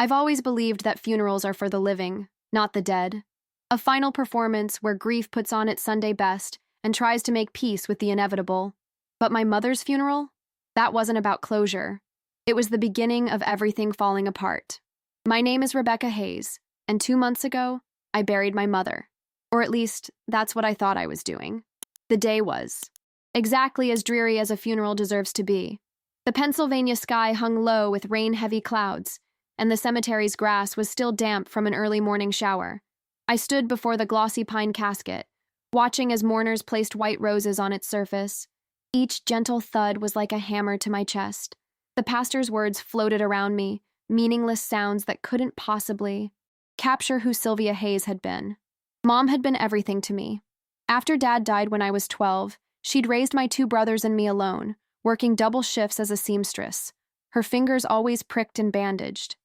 I've always believed that funerals are for the living, not the dead. A final performance where grief puts on its Sunday best and tries to make peace with the inevitable. But my mother's funeral? That wasn't about closure. It was the beginning of everything falling apart. My name is Rebecca Hayes, and 2 months ago, I buried my mother. Or at least, that's what I thought I was doing. The day was exactly as dreary as a funeral deserves to be. The Pennsylvania sky hung low with rain-heavy clouds, and the cemetery's grass was still damp from an early morning shower. I stood before the glossy pine casket, watching as mourners placed white roses on its surface. Each gentle thud was like a hammer to my chest. The pastor's words floated around me, meaningless sounds that couldn't possibly capture who Sylvia Hayes had been. Mom had been everything to me. After Dad died when I was 12, she'd raised my 2 brothers and me alone, working double shifts as a seamstress, her fingers always pricked and bandaged.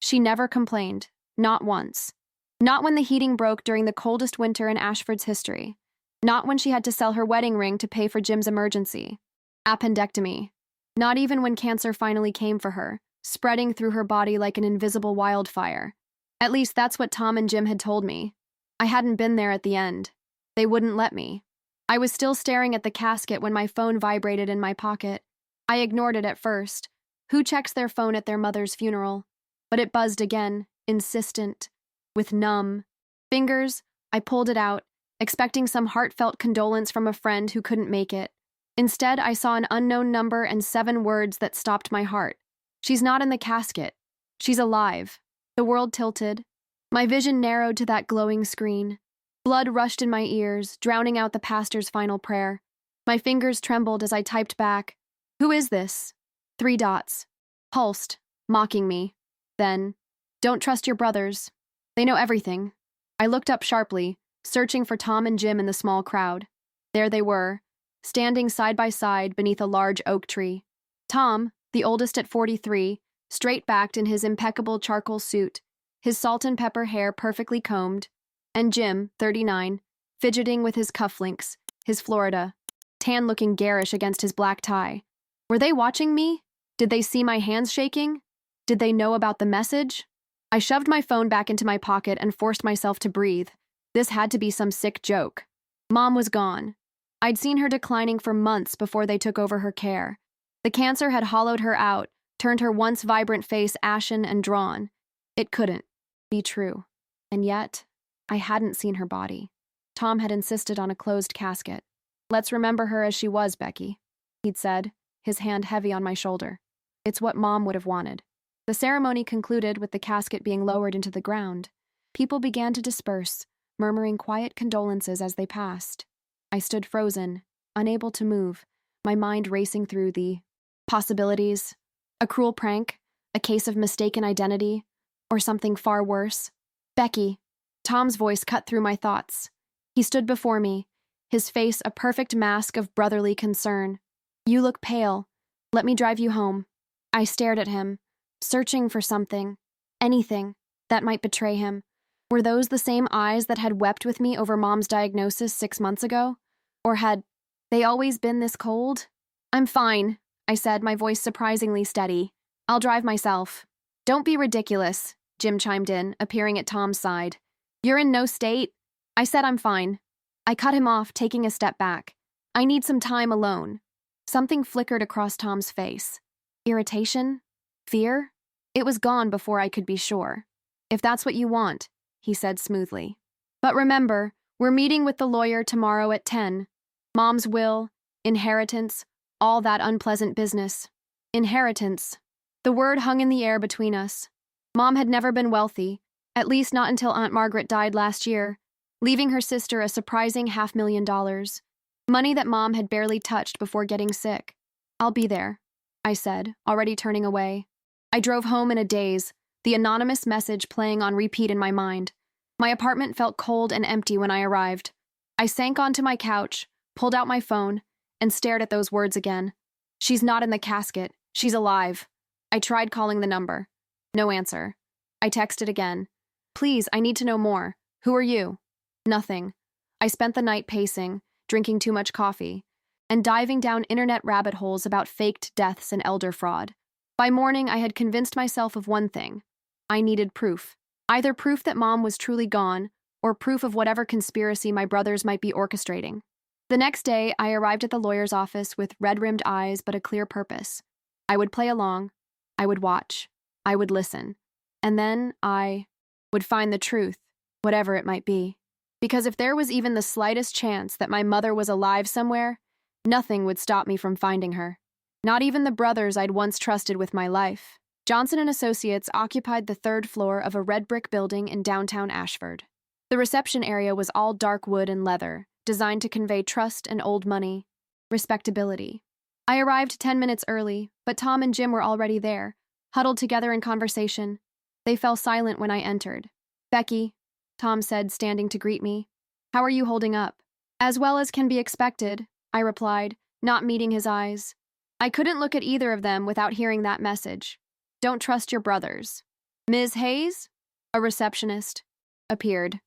She never complained, not once. Not when the heating broke during the coldest winter in Ashford's history. Not when she had to sell her wedding ring to pay for Jim's emergency appendectomy. Not even when cancer finally came for her, spreading through her body like an invisible wildfire. At least that's what Tom and Jim had told me. I hadn't been there at the end. They wouldn't let me. I was still staring at the casket when my phone vibrated in my pocket. I ignored it at first. Who checks their phone at their mother's funeral? But it buzzed again, insistent. With numb fingers, I pulled it out, expecting some heartfelt condolence from a friend who couldn't make it. Instead, I saw an unknown number and 7 words that stopped my heart. She's not in the casket. She's alive. The world tilted. My vision narrowed to that glowing screen. Blood rushed in my ears, drowning out the pastor's final prayer. My fingers trembled as I typed back, "Who is this?" 3 dots. Pulsed, mocking me. Then, "Don't trust your brothers. They know everything." I looked up sharply, searching for Tom and Jim in the small crowd. There they were, standing side by side beneath a large oak tree. Tom, the oldest at 43, straight-backed in his impeccable charcoal suit, his salt and pepper hair perfectly combed, and Jim, 39, fidgeting with his cufflinks, his Florida, tan looking garish against his black tie. Were they watching me? Did they see my hands shaking? Did they know about the message? I shoved my phone back into my pocket and forced myself to breathe. This had to be some sick joke. Mom was gone. I'd seen her declining for months before they took over her care. The cancer had hollowed her out, turned her once vibrant face ashen and drawn. It couldn't be true. And yet, I hadn't seen her body. Tom had insisted on a closed casket. "Let's remember her as she was, Becky," he'd said, his hand heavy on my shoulder. It's what Mom would have wanted. The ceremony concluded with the casket being lowered into the ground. People began to disperse, murmuring quiet condolences as they passed. I stood frozen, unable to move, my mind racing through the possibilities. A cruel prank, a case of mistaken identity, or something far worse. "Becky." Tom's voice cut through my thoughts. He stood before me, his face a perfect mask of brotherly concern. "You look pale. Let me drive you home." I stared at him, searching for something, anything, that might betray him. Were those the same eyes that had wept with me over Mom's diagnosis 6 months ago? Or had they always been this cold? "I'm fine," I said, my voice surprisingly steady. "I'll drive myself." "Don't be ridiculous," Jim chimed in, appearing at Tom's side. "You're in no state." I said I'm fine. I cut him off, taking a step back. "I need some time alone." Something flickered across Tom's face. Irritation? Fear? It was gone before I could be sure. "If that's what you want," he said smoothly. "But remember, we're meeting with the lawyer tomorrow at 10. Mom's will, inheritance, all that unpleasant business." Inheritance. The word hung in the air between us. Mom had never been wealthy, at least not until Aunt Margaret died last year, leaving her sister a surprising $500,000. Money that Mom had barely touched before getting sick. "I'll be there," I said, already turning away. I drove home in a daze, the anonymous message playing on repeat in my mind. My apartment felt cold and empty when I arrived. I sank onto my couch, pulled out my phone, and stared at those words again. "She's not in the casket. She's alive." I tried calling the number. No answer. I texted again. "Please, I need to know more. Who are you?" Nothing. I spent the night pacing, drinking too much coffee, and diving down internet rabbit holes about faked deaths and elder fraud. By morning, I had convinced myself of one thing. I needed proof. Either proof that Mom was truly gone, or proof of whatever conspiracy my brothers might be orchestrating. The next day, I arrived at the lawyer's office with red-rimmed eyes but a clear purpose. I would play along. I would watch. I would listen. And then I would find the truth, whatever it might be. Because if there was even the slightest chance that my mother was alive somewhere, nothing would stop me from finding her. Not even the brothers I'd once trusted with my life. Johnson & Associates occupied the third floor of a red brick building in downtown Ashford. The reception area was all dark wood and leather, designed to convey trust and old money, respectability. I arrived 10 minutes early, but Tom and Jim were already there, huddled together in conversation. They fell silent when I entered. "Becky," Tom said, standing to greet me. "How are you holding up?" "As well as can be expected," I replied, not meeting his eyes. I couldn't look at either of them without hearing that message. Don't trust your brothers. "Ms. Hayes?" A receptionist appeared.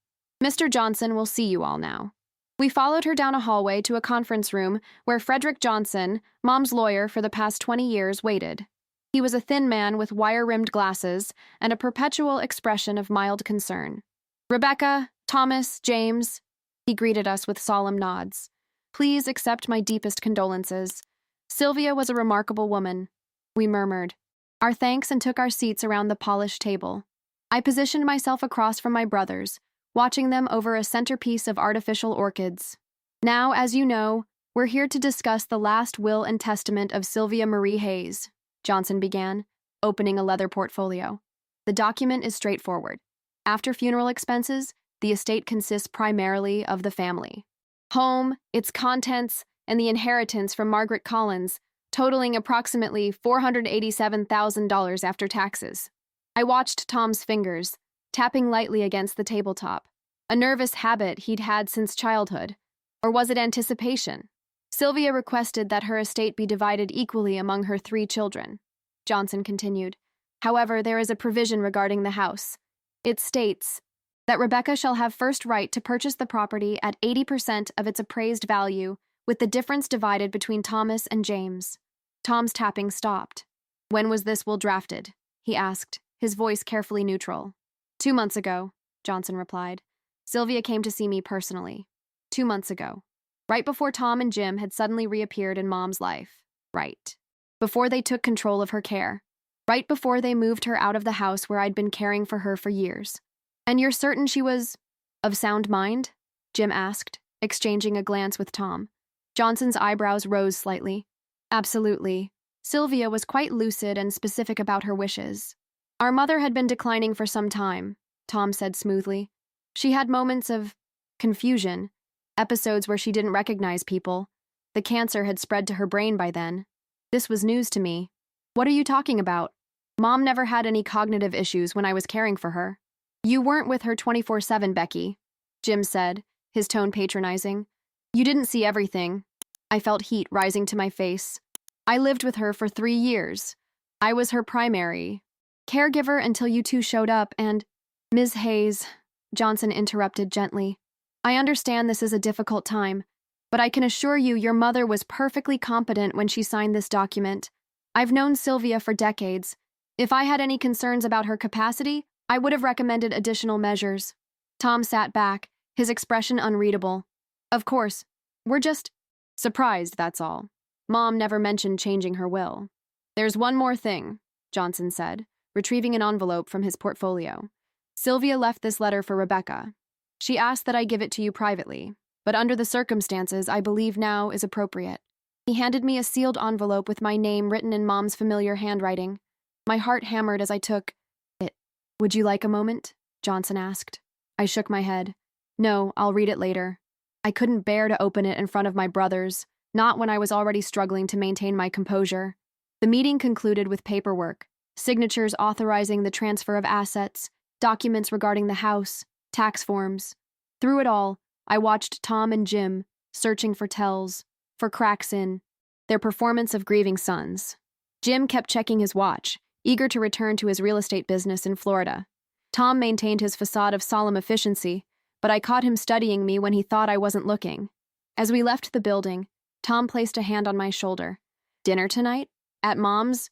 "Mr. Johnson will see you all now." We followed her down a hallway to a conference room where Frederick Johnson, Mom's lawyer for the past 20 years, waited. He was a thin man with wire-rimmed glasses and a perpetual expression of mild concern. "Rebecca, Thomas, James," he greeted us with solemn nods. "Please accept my deepest condolences. Sylvia was a remarkable woman," we murmured. Our thanks and took our seats around the polished table. I positioned myself across from my brothers, watching them over a centerpiece of artificial orchids. "Now, as you know, we're here to discuss the last will and testament of Sylvia Marie Hayes," Johnson began, opening a leather portfolio. "The document is straightforward. After funeral expenses, the estate consists primarily of the family. Home, its contents, and the inheritance from Margaret Collins, totaling approximately $487,000 after taxes." I watched Tom's fingers, tapping lightly against the tabletop. A nervous habit he'd had since childhood. Or was it anticipation? "Sylvia requested that her estate be divided equally among her 3 children," Johnson continued. "However, there is a provision regarding the house. It states that Rebecca shall have first right to purchase the property at 80% of its appraised value, with the difference divided between Thomas and James." Tom's tapping stopped. "When was this will drafted?" he asked, his voice carefully neutral. 2 months ago," Johnson replied. "Sylvia came to see me personally. 2 months ago. Right before Tom and Jim had suddenly reappeared in Mom's life. Right before they took control of her care. Right before they moved her out of the house where I'd been caring for her for years." "And you're certain she was of sound mind?" Jim asked, exchanging a glance with Tom. Johnson's eyebrows rose slightly. "Absolutely. Sylvia was quite lucid and specific about her wishes. Our mother had been declining for some time," Tom said smoothly. "She had moments of confusion, episodes where she didn't recognize people. The cancer had spread to her brain by then. This was news to me." "What are you talking about? Mom never had any cognitive issues when I was caring for her." "You weren't with her 24/7, Becky," Jim said, his tone patronizing. "You didn't see everything." I felt heat rising to my face. "I lived with her for 3 years. I was her primary caregiver until you two showed up and—" "Ms. Hayes," Johnson interrupted gently. "I understand this is a difficult time, but I can assure you your mother was perfectly competent when she signed this document. I've known Sylvia for decades. If I had any concerns about her capacity, I would have recommended additional measures." Tom sat back, his expression unreadable. "Of course, we're just surprised, that's all. Mom never mentioned changing her will." "There's one more thing," Johnson said, retrieving an envelope from his portfolio. "Sylvia left this letter for Rebecca. She asked that I give it to you privately, but under the circumstances, I believe now is appropriate." He handed me a sealed envelope with my name written in Mom's familiar handwriting. My heart hammered as I took it. "Would you like a moment?" Johnson asked. I shook my head. "No, I'll read it later." I couldn't bear to open it in front of my brothers, not when I was already struggling to maintain my composure. The meeting concluded with paperwork, signatures authorizing the transfer of assets, documents regarding the house, tax forms. Through it all, I watched Tom and Jim, searching for tells, for cracks in their performance of grieving sons. Jim kept checking his watch, eager to return to his real estate business in Florida. Tom maintained his facade of solemn efficiency, but I caught him studying me when he thought I wasn't looking. As we left the building, Tom placed a hand on my shoulder. "Dinner tonight? At Mom's?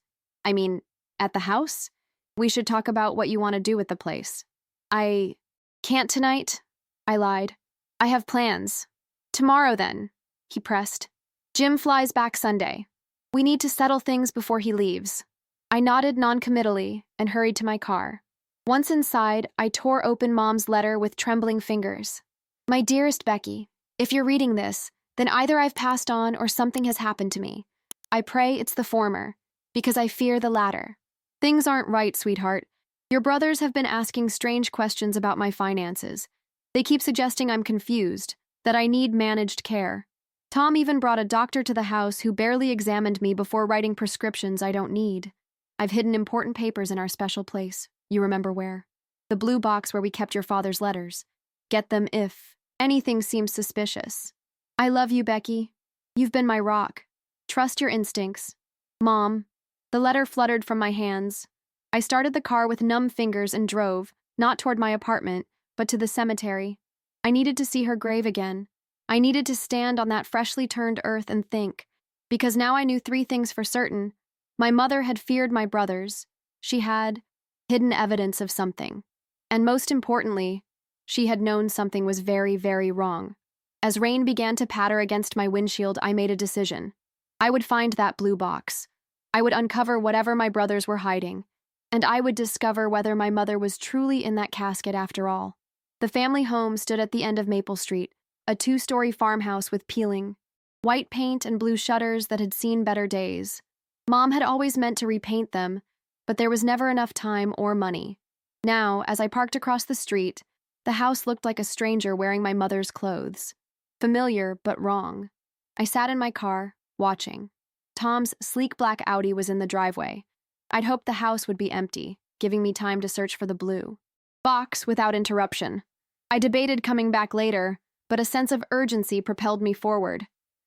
At the house?" We should talk about what you want to do with the place. I can't tonight, I lied. I have plans. Tomorrow then, he pressed. Jim flies back Sunday. We need to settle things before he leaves. I nodded noncommittally and hurried to my car. Once inside, I tore open Mom's letter with trembling fingers. My dearest Becky, if you're reading this, then either I've passed on or something has happened to me. I pray it's the former, because I fear the latter. Things aren't right, sweetheart. Your brothers have been asking strange questions about my finances. They keep suggesting I'm confused, that I need managed care. Tom even brought a doctor to the house who barely examined me before writing prescriptions I don't need. I've hidden important papers in our special place. You remember where? The blue box where we kept your father's letters. Get them if anything seems suspicious. I love you, Becky. You've been my rock. Trust your instincts. Mom. The letter fluttered from my hands. I started the car with numb fingers and drove, not toward my apartment, but to the cemetery. I needed to see her grave again. I needed to stand on that freshly turned earth and think, because now I knew 3 things for certain. My mother had feared my brothers. She had hidden evidence of something. And most importantly, she had known something was very, very wrong. As rain began to patter against my windshield, I made a decision. I would find that blue box. I would uncover whatever my brothers were hiding, and I would discover whether my mother was truly in that casket after all. The family home stood at the end of Maple Street, a 2-story farmhouse with peeling, white paint and blue shutters that had seen better days. Mom had always meant to repaint them, but there was never enough time or money. Now, as I parked across the street, the house looked like a stranger wearing my mother's clothes. Familiar, but wrong. I sat in my car, watching. Tom's sleek black Audi was in the driveway. I'd hoped the house would be empty, giving me time to search for the blue box without interruption. I debated coming back later, but a sense of urgency propelled me forward.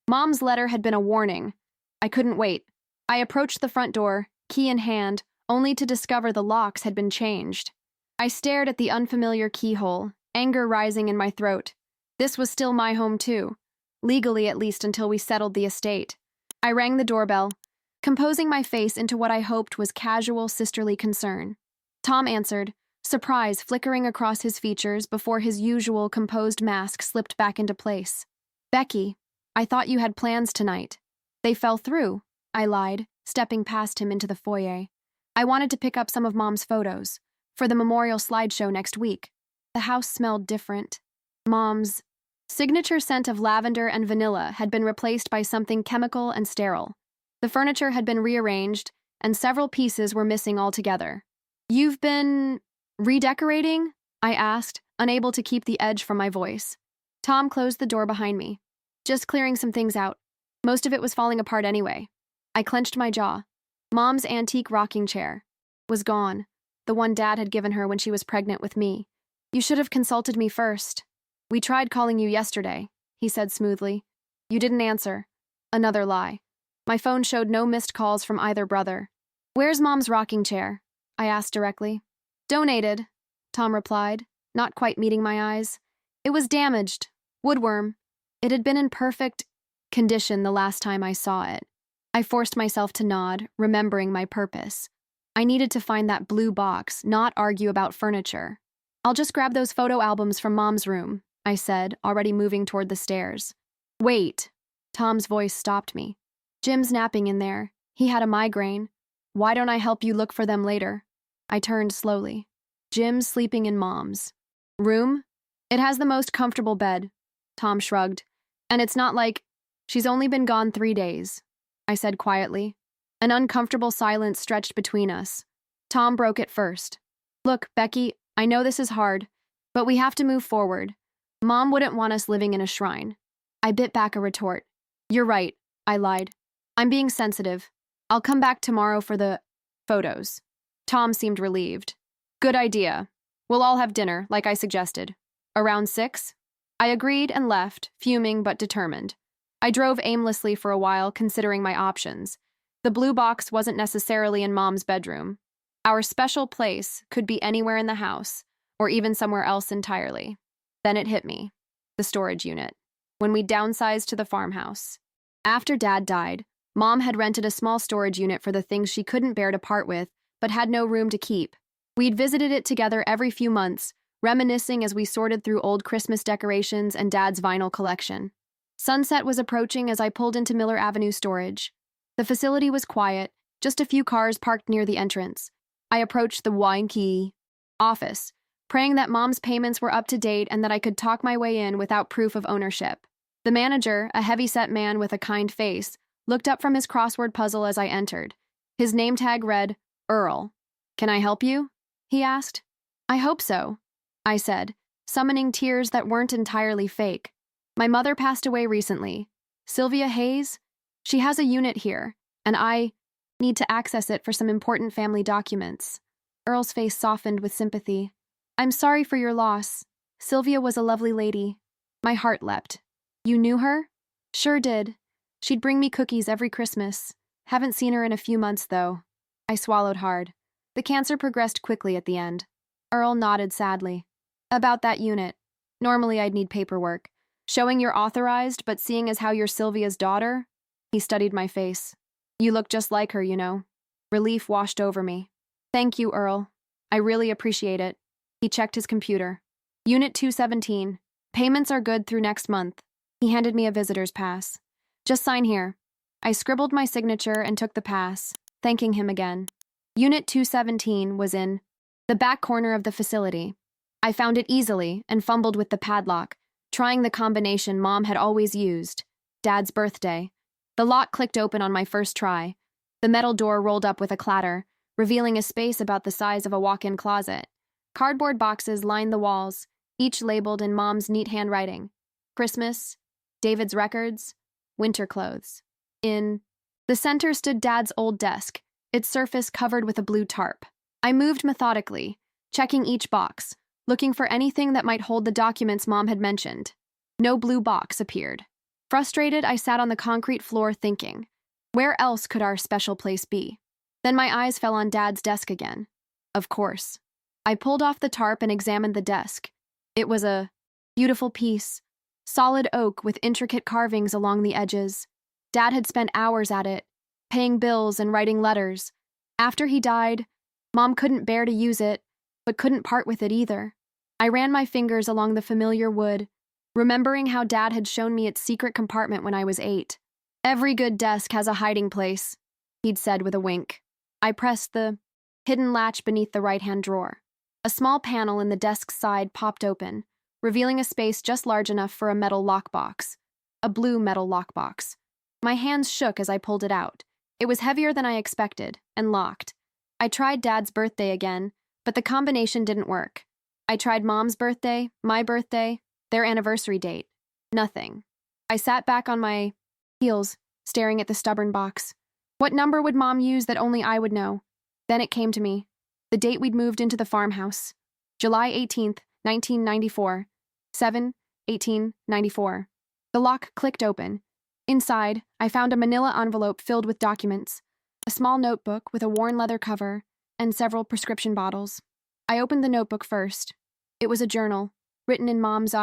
Mom's letter had been a warning. I couldn't wait. I approached the front door, key in hand, only to discover the locks had been changed. I stared at the unfamiliar keyhole, anger rising in my throat. This was still my home too, legally at least until we settled the estate. I rang the doorbell, composing my face into what I hoped was casual sisterly concern. Tom answered, surprise flickering across his features before his usual composed mask slipped back into place. Becky, I thought you had plans tonight. They fell through, I lied, stepping past him into the foyer. I wanted to pick up some of Mom's photos for the memorial slideshow next week. The house smelled different. Mom's signature scent of lavender and vanilla had been replaced by something chemical and sterile. The furniture had been rearranged, and several pieces were missing altogether. You've been redecorating? I asked, unable to keep the edge from my voice. Tom closed the door behind me. Just clearing some things out. Most of it was falling apart anyway. I clenched my jaw. Mom's antique rocking chair was gone, the one Dad had given her when she was pregnant with me. You should have consulted me first. We tried calling you yesterday, he said smoothly. You didn't answer. Another lie. My phone showed no missed calls from either brother. Where's Mom's rocking chair? I asked directly. Donated, Tom replied, not quite meeting my eyes. It was damaged. Woodworm. It had been in perfect condition the last time I saw it. I forced myself to nod, remembering my purpose. I needed to find that blue box, not argue about furniture. I'll just grab those photo albums from Mom's room, I said, already moving toward the stairs. Wait. Tom's voice stopped me. Jim's napping in there. He had a migraine. Why don't I help you look for them later? I turned slowly. Jim's sleeping in Mom's room? It has the most comfortable bed. Tom shrugged. And it's not like she's only been gone 3 days, I said quietly. An uncomfortable silence stretched between us. Tom broke it first. Look, Becky, I know this is hard, but we have to move forward. Mom wouldn't want us living in a shrine. I bit back a retort. You're right, I lied. I'm being sensitive. I'll come back tomorrow for the photos. Tom seemed relieved. Good idea. We'll all have dinner, like I suggested. Around 6? I agreed and left, fuming but determined. I drove aimlessly for a while, considering my options. The blue box wasn't necessarily in Mom's bedroom. Our special place could be anywhere in the house, or even somewhere else entirely. Then it hit me. The storage unit. When we downsized to the farmhouse. After Dad died, Mom had rented a small storage unit for the things she couldn't bear to part with, but had no room to keep. We'd visited it together every few months, reminiscing as we sorted through old Christmas decorations and Dad's vinyl collection. Sunset was approaching as I pulled into Miller Avenue storage. The facility was quiet, just a few cars parked near the entrance. I approached the Wine office, praying that Mom's payments were up to date and that I could talk my way in without proof of ownership. The manager, a heavy-set man with a kind face, looked up from his crossword puzzle as I entered. His name tag read, Earl. "Can I help you?" he asked. "I hope so," I said, summoning tears that weren't entirely fake. "My mother passed away recently. Sylvia Hayes? She has a unit here, and I need to access it for some important family documents." Earl's face softened with sympathy. "I'm sorry for your loss. Sylvia was a lovely lady." My heart leapt. "You knew her?" "Sure did. She'd bring me cookies every Christmas. Haven't seen her in a few months, though." I swallowed hard. The cancer progressed quickly at the end. Earl nodded sadly. "About that unit. Normally I'd need paperwork. Showing you're authorized, but seeing as how you're Sylvia's daughter?" He studied my face. "You look just like her, you know." Relief washed over me. "Thank you, Earl. I really appreciate it." He checked his computer. "Unit 217. Payments are good through next month." He handed me a visitor's pass. "Just sign here." I scribbled my signature and took the pass, thanking him again. Unit 217 was in the back corner of the facility. I found it easily and fumbled with the padlock, trying the combination Mom had always used, Dad's birthday. The lock clicked open on my first try. The metal door rolled up with a clatter, revealing a space about the size of a walk-in closet. Cardboard boxes lined the walls, each labeled in Mom's neat handwriting. Christmas, David's records, winter clothes. In the center stood Dad's old desk, its surface covered with a blue tarp. I moved methodically, checking each box, looking for anything that might hold the documents Mom had mentioned. No blue box appeared. Frustrated, I sat on the concrete floor thinking, where else could our special place be? Then my eyes fell on Dad's desk again. Of course. I pulled off the tarp and examined the desk. It was a beautiful piece, solid oak with intricate carvings along the edges. Dad had spent hours at it, paying bills and writing letters. After he died, Mom couldn't bear to use it, but couldn't part with it either. I ran my fingers along the familiar wood, remembering how Dad had shown me its secret compartment when I was 8. "Every good desk has a hiding place," he'd said with a wink. I pressed the hidden latch beneath the right-hand drawer. A small panel in the desk's side popped open, revealing a space just large enough for a metal lockbox. A blue metal lockbox. My hands shook as I pulled it out. It was heavier than I expected, and locked. I tried Dad's birthday again, but the combination didn't work. I tried Mom's birthday, my birthday, their anniversary date. Nothing. I sat back on my heels, staring at the stubborn box. What number would Mom use that only I would know? Then it came to me. The date we'd moved into the farmhouse. July 18th, 1994. 7/18/94. The lock clicked open. Inside, I found a manila envelope filled with documents, a small notebook with a worn leather cover, and several prescription bottles. I opened the notebook first. It was a journal, written in Mom's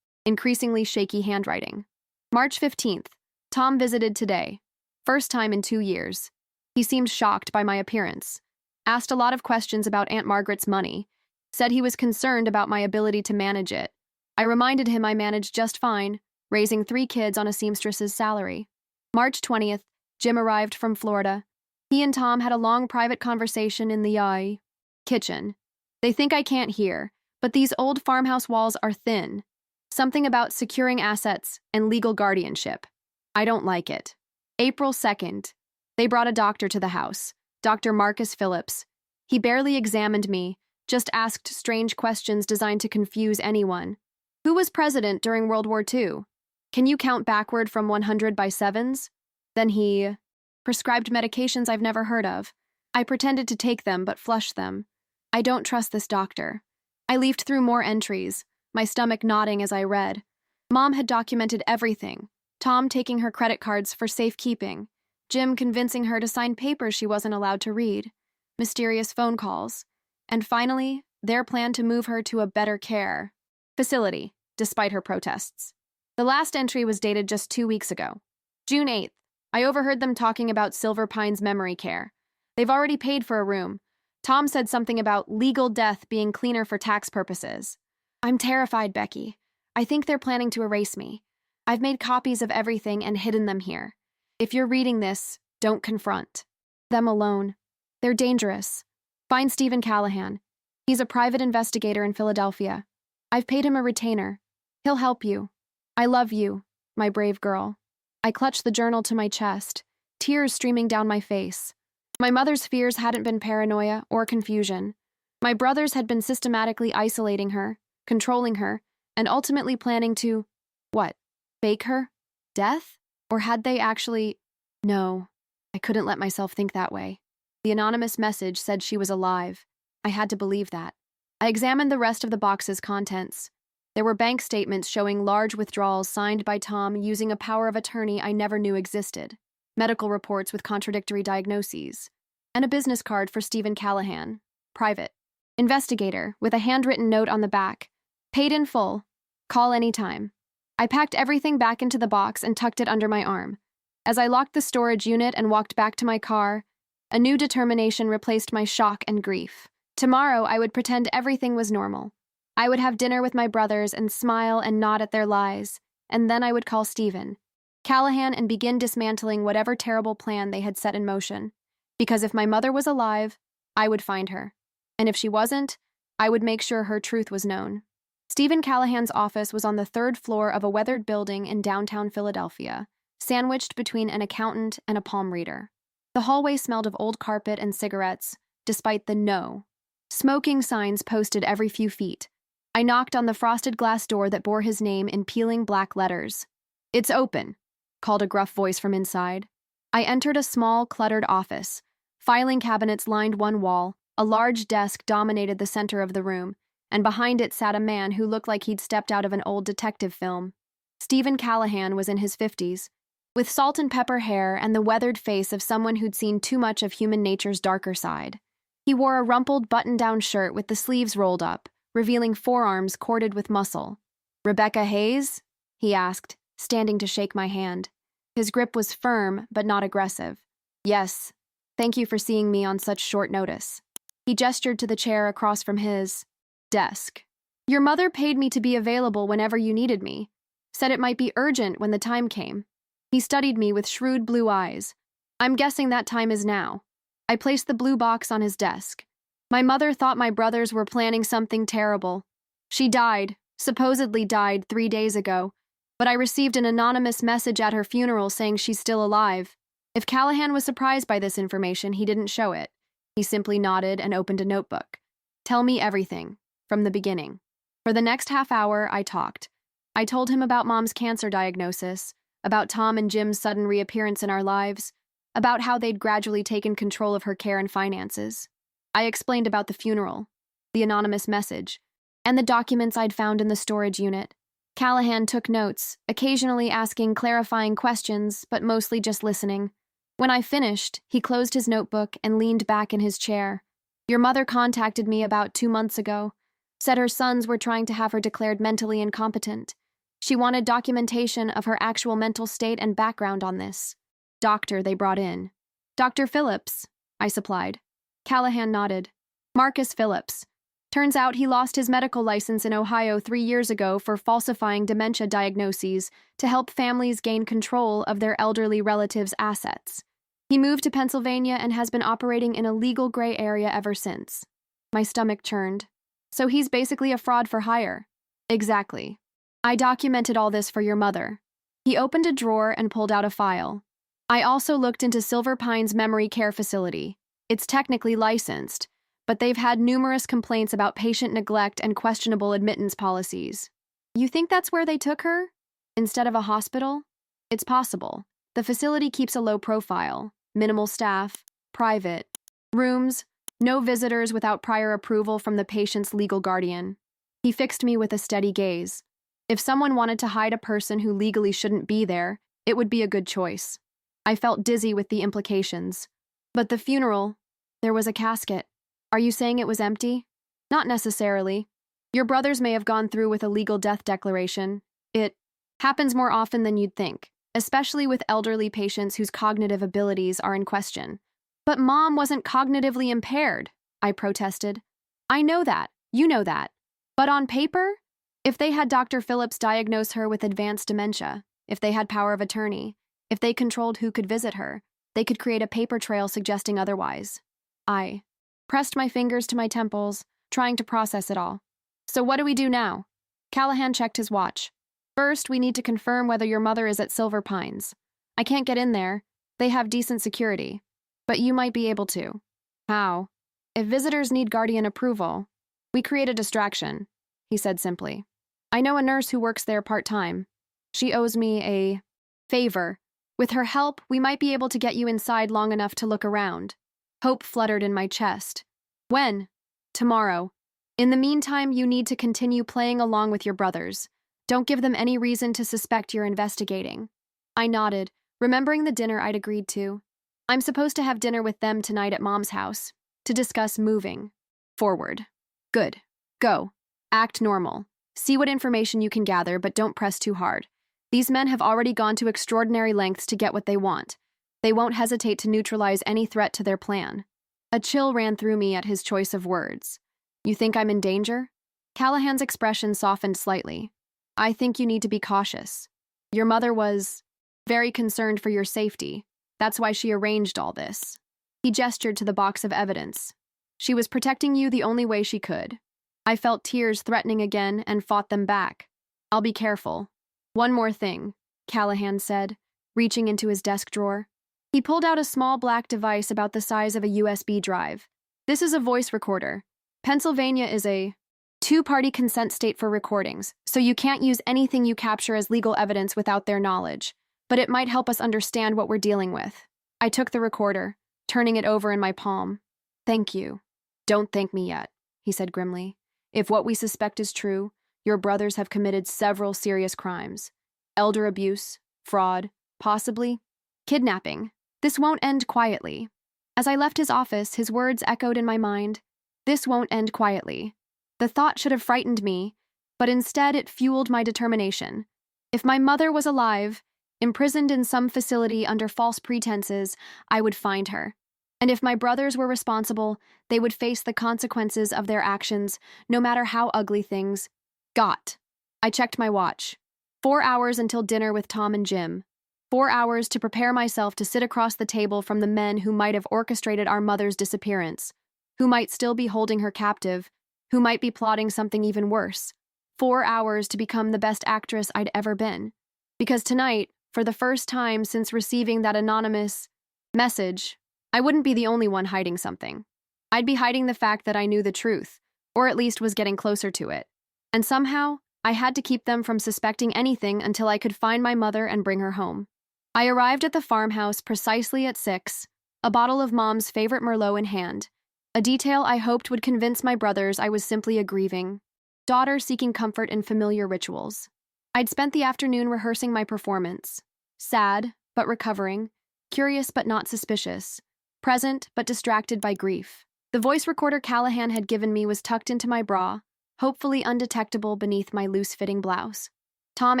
increasingly shaky handwriting. March 15th. Tom visited today. First time in 2 years. He seemed shocked by my appearance. Asked a lot of questions about Aunt Margaret's money. Said he was concerned about my ability to manage it. I reminded him I managed just fine, raising 3 kids on a seamstress's salary. March 20th. Jim arrived from Florida. He and Tom had a long private conversation in the kitchen. They think I can't hear, but these old farmhouse walls are thin. Something about securing assets and legal guardianship. I don't like it. April 2nd. They brought a doctor to the house, Dr. Marcus Phillips. He barely examined me, just asked strange questions designed to confuse anyone. Who was president during World War II? Can you count backward from 100 by sevens? Then he prescribed medications I've never heard of. I pretended to take them but flushed them. I don't trust this doctor. I leafed through more entries, my stomach nodding as I read. Mom had documented everything. Tom taking her credit cards for safekeeping. Jim convincing her to sign papers she wasn't allowed to read. Mysterious phone calls. And finally, their plan to move her to a better care facility, despite her protests. The last entry was dated just 2 weeks ago. June 8th. I overheard them talking about Silver Pine's memory care. They've already paid for a room, Tom said something about legal death being cleaner for tax purposes. I'm terrified, Becky. I think they're planning to erase me. I've made copies of everything and hidden them here. If you're reading this, don't confront them alone. They're dangerous. Find Stephen Callahan. He's a private investigator in Philadelphia. I've paid him a retainer. He'll help you. I love you, my brave girl. I clutched the journal to my chest, tears streaming down my face. My mother's fears hadn't been paranoia or confusion. My brothers had been systematically isolating her, controlling her, and ultimately planning to, what, fake her? Death? Or had they actually... No, I couldn't let myself think that way. The anonymous message said she was alive. I had to believe that. I examined the rest of the box's contents. There were bank statements showing large withdrawals signed by Tom using a power of attorney I never knew existed, medical reports with contradictory diagnoses, and a business card for Stephen Callahan, private. Investigator, with a handwritten note on the back. Paid in full. Call anytime. I packed everything back into the box and tucked it under my arm. As I locked the storage unit and walked back to my car, a new determination replaced my shock and grief. Tomorrow, I would pretend everything was normal. I would have dinner with my brothers and smile and nod at their lies, and then I would call Stephen Callahan and begin dismantling whatever terrible plan they had set in motion. Because if my mother was alive, I would find her. And if she wasn't, I would make sure her truth was known. Stephen Callahan's office was on the third floor of a weathered building in downtown Philadelphia, sandwiched between an accountant and a palm reader. The hallway smelled of old carpet and cigarettes, despite the no smoking signs posted every few feet. I knocked on the frosted glass door that bore his name in peeling black letters. It's open, called a gruff voice from inside. I entered a small, cluttered office. Filing cabinets lined one wall, a large desk dominated the center of the room, and behind it sat a man who looked like he'd stepped out of an old detective film. Stephen Callahan was in his 50s, with salt and pepper hair and the weathered face of someone who'd seen too much of human nature's darker side. He wore a rumpled button-down shirt with the sleeves rolled up, revealing forearms corded with muscle. "Rebecca Hayes?" he asked, standing to shake my hand. His grip was firm, but not aggressive. "Yes. Thank you for seeing me on such short notice." He gestured to the chair across from his desk. "Your mother paid me to be available whenever you needed me. Said it might be urgent when the time came." He studied me with shrewd blue eyes. "I'm guessing that time is now." I placed the blue box on his desk. "My mother thought my brothers were planning something terrible. She died, supposedly died 3 days ago, but I received an anonymous message at her funeral saying she's still alive." If Callahan was surprised by this information, he didn't show it. He simply nodded and opened a notebook. "Tell me everything, from the beginning." For the next half hour, I talked. I told him about Mom's cancer diagnosis, about Tom and Jim's sudden reappearance in our lives, about how they'd gradually taken control of her care and finances. I explained about the funeral, the anonymous message, and the documents I'd found in the storage unit. Callahan took notes, occasionally asking clarifying questions, but mostly just listening. When I finished, he closed his notebook and leaned back in his chair. "Your mother contacted me about 2 months ago, said her sons were trying to have her declared mentally incompetent. She wanted documentation of her actual mental state and background on this. Doctor they brought in." "Dr. Phillips," I supplied. Callahan nodded. "Marcus Phillips. Turns out he lost his medical license in Ohio 3 years ago for falsifying dementia diagnoses to help families gain control of their elderly relatives' assets. He moved to Pennsylvania and has been operating in a legal gray area ever since." My stomach churned. "So he's basically a fraud for hire." "Exactly. I documented all this for your mother." He opened a drawer and pulled out a file. "I also looked into Silver Pine's memory care facility. It's technically licensed, but they've had numerous complaints about patient neglect and questionable admittance policies." "You think that's where they took her? Instead of a hospital?" "It's possible. The facility keeps a low profile, minimal staff, private rooms, no visitors without prior approval from the patient's legal guardian." He fixed me with a steady gaze. If someone wanted to hide a person who legally shouldn't be there, it would be a good choice. I felt dizzy with the implications. "But the funeral, there was a casket. Are you saying it was empty?" "Not necessarily. Your brothers may have gone through with a legal death declaration. It happens more often than you'd think, especially with elderly patients whose cognitive abilities are in question." "But Mom wasn't cognitively impaired." I protested. I know that. You know that. But on paper? If they had Dr. Phillips diagnose her with advanced dementia, if they had power of attorney, if they controlled who could visit her, they could create a paper trail suggesting otherwise. I pressed my fingers to my temples, trying to process it all. So what do we do now? Callahan checked his watch. First, we need to confirm whether your mother is at Silver Pines. I can't get in there. They have decent security. But you might be able to. How? If visitors need guardian approval, we create a distraction, he said simply. I know a nurse who works there part-time. She owes me a favor. With her help, we might be able to get you inside long enough to look around. Hope fluttered in my chest. When? Tomorrow. In the meantime, you need to continue playing along with your brothers. Don't give them any reason to suspect you're investigating. I nodded, remembering the dinner I'd agreed to. I'm supposed to have dinner with them tonight at Mom's house, to discuss moving forward. Good. Go. Act normal. See what information you can gather, but don't press too hard. These men have already gone to extraordinary lengths to get what they want. They won't hesitate to neutralize any threat to their plan. A chill ran through me at his choice of words. You think I'm in danger? Callahan's expression softened slightly. I think you need to be cautious. Your mother was very concerned for your safety. That's why she arranged all this. He gestured to the box of evidence. She was protecting you the only way she could. I felt tears threatening again and fought them back. I'll be careful. One more thing, Callahan said, reaching into his desk drawer. He pulled out a small black device about the size of a USB drive. This is a voice recorder. Pennsylvania is a two-party consent state for recordings, so you can't use anything you capture as legal evidence without their knowledge, but it might help us understand what we're dealing with. I took the recorder, turning it over in my palm. Thank you. Don't thank me yet, he said grimly. If what we suspect is true, your brothers have committed several serious crimes. Elder abuse, fraud, possibly kidnapping. This won't end quietly. As I left his office, his words echoed in my mind. This won't end quietly. The thought should have frightened me, but instead it fueled my determination. If my mother was alive, imprisoned in some facility under false pretenses, I would find her. And if my brothers were responsible, they would face the consequences of their actions, no matter how ugly things got. I checked my watch. 4 hours until dinner with Tom and Jim. 4 hours to prepare myself to sit across the table from the men who might have orchestrated our mother's disappearance, who might still be holding her captive, who might be plotting something even worse. 4 hours to become the best actress I'd ever been. Because tonight, for the first time since receiving that anonymous message, I wouldn't be the only one hiding something. I'd be hiding the fact that I knew the truth, or at least was getting closer to it. And somehow, I had to keep them from suspecting anything until I could find my mother and bring her home. I arrived at the farmhouse precisely at 6, a bottle of Mom's favorite Merlot in hand, a detail I hoped would convince my brothers I was simply a grieving daughter seeking comfort in familiar rituals. I'd spent the afternoon rehearsing my performance, sad but recovering, curious but not suspicious, present but distracted by grief. The voice recorder Callahan had given me was tucked into my bra, hopefully undetectable beneath my loose-fitting blouse. Tom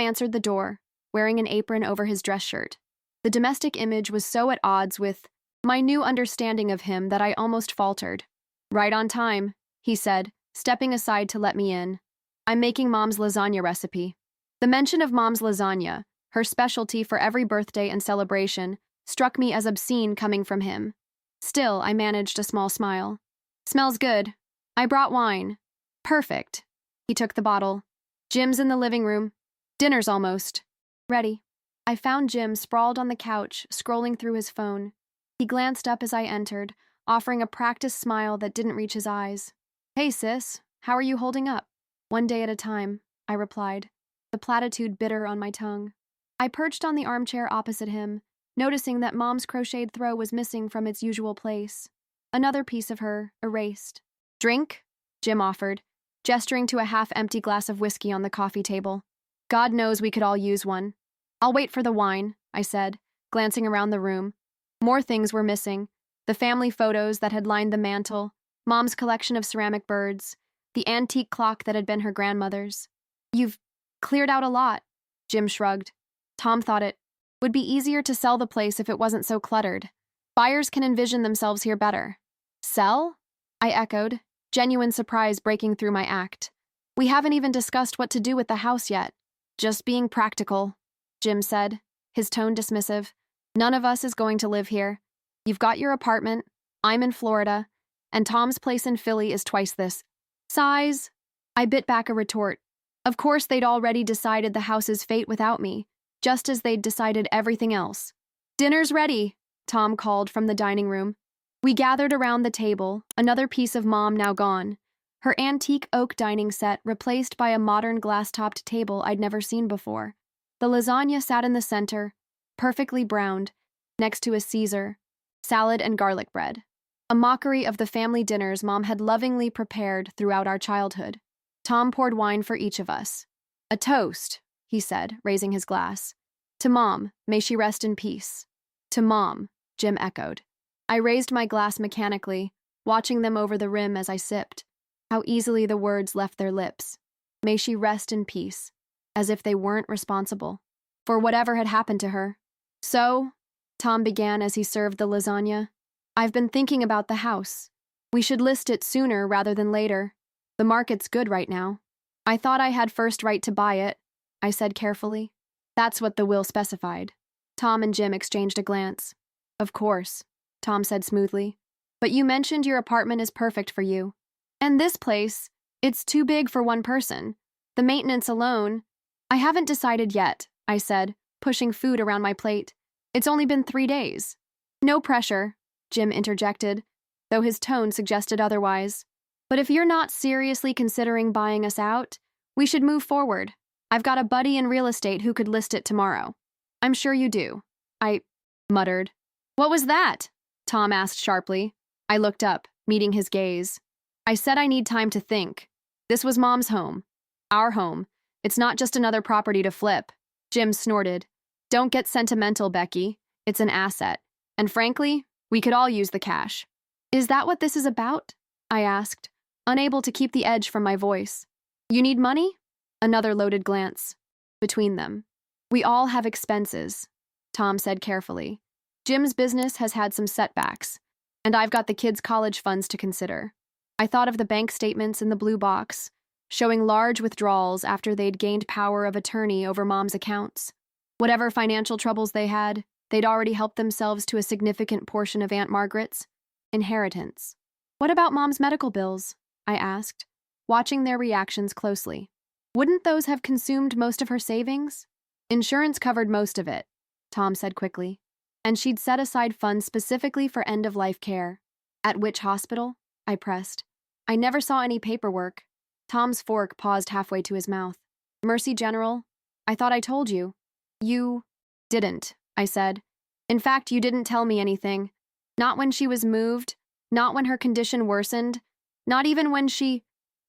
answered the door, wearing an apron over his dress shirt. The domestic image was so at odds with my new understanding of him that I almost faltered. Right on time, he said, stepping aside to let me in. I'm making Mom's lasagna recipe. The mention of Mom's lasagna, her specialty for every birthday and celebration, struck me as obscene coming from him. Still, I managed a small smile. Smells good. I brought wine. Perfect. He took the bottle. Jim's in the living room. Dinner's almost ready. I found Jim sprawled on the couch, scrolling through his phone. He glanced up as I entered, offering a practiced smile that didn't reach his eyes. Hey, sis, how are you holding up? One day at a time, I replied, the platitude bitter on my tongue. I perched on the armchair opposite him, noticing that Mom's crocheted throw was missing from its usual place. Another piece of her, erased. Drink? Jim offered, gesturing to a half-empty glass of whiskey on the coffee table. God knows we could all use one. I'll wait for the wine, I said, glancing around the room. More things were missing. The family photos that had lined the mantel, Mom's collection of ceramic birds, the antique clock that had been her grandmother's. You've cleared out a lot, Jim shrugged. Tom thought it would be easier to sell the place if it wasn't so cluttered. Buyers can envision themselves here better. Sell? I echoed, genuine surprise breaking through my act. We haven't even discussed what to do with the house yet. Just being practical, Jim said, his tone dismissive. None of us is going to live here. You've got your apartment, I'm in Florida, and Tom's place in Philly is twice this size. I bit back a retort. Of course they'd already decided the house's fate without me, just as they'd decided everything else. Dinner's ready, Tom called from the dining room. We gathered around the table, another piece of Mom now gone, her antique oak dining set replaced by a modern glass-topped table I'd never seen before. The lasagna sat in the center, perfectly browned, next to a Caesar, salad and garlic bread, a mockery of the family dinners Mom had lovingly prepared throughout our childhood. Tom poured wine for each of us. A toast, he said, raising his glass. To Mom, may she rest in peace. To Mom, Jim echoed. I raised my glass mechanically, watching them over the rim as I sipped. How easily the words left their lips. May she rest in peace, as if they weren't responsible for whatever had happened to her. So, Tom began as he served the lasagna, I've been thinking about the house. We should list it sooner rather than later. The market's good right now. I thought I had first right to buy it, I said carefully. That's what the will specified. Tom and Jim exchanged a glance. Of course, Tom said smoothly. But you mentioned your apartment is perfect for you. And this place, it's too big for one person. The maintenance alone. I haven't decided yet, I said, pushing food around my plate. It's only been 3 days. No pressure, Jim interjected, though his tone suggested otherwise. But if you're not seriously considering buying us out, we should move forward. I've got a buddy in real estate who could list it tomorrow. I'm sure you do. I muttered. What was that? Tom asked sharply. I looked up, meeting his gaze. I said I need time to think. This was Mom's home. Our home. It's not just another property to flip. Jim snorted. Don't get sentimental, Becky. It's an asset. And frankly, we could all use the cash. Is that what this is about? I asked, unable to keep the edge from my voice. You need money? Another loaded glance. Between them. We all have expenses, Tom said carefully. Jim's business has had some setbacks, and I've got the kids' college funds to consider. I thought of the bank statements in the blue box, showing large withdrawals after they'd gained power of attorney over Mom's accounts. Whatever financial troubles they had, they'd already helped themselves to a significant portion of Aunt Margaret's inheritance. What about Mom's medical bills? I asked, watching their reactions closely. Wouldn't those have consumed most of her savings? Insurance covered most of it, Tom said quickly, and she'd set aside funds specifically for end-of-life care. At which hospital? I pressed. I never saw any paperwork. Tom's fork paused halfway to his mouth. Mercy General? I thought I told you. You didn't, I said. In fact, you didn't tell me anything. Not when she was moved, not when her condition worsened, not even when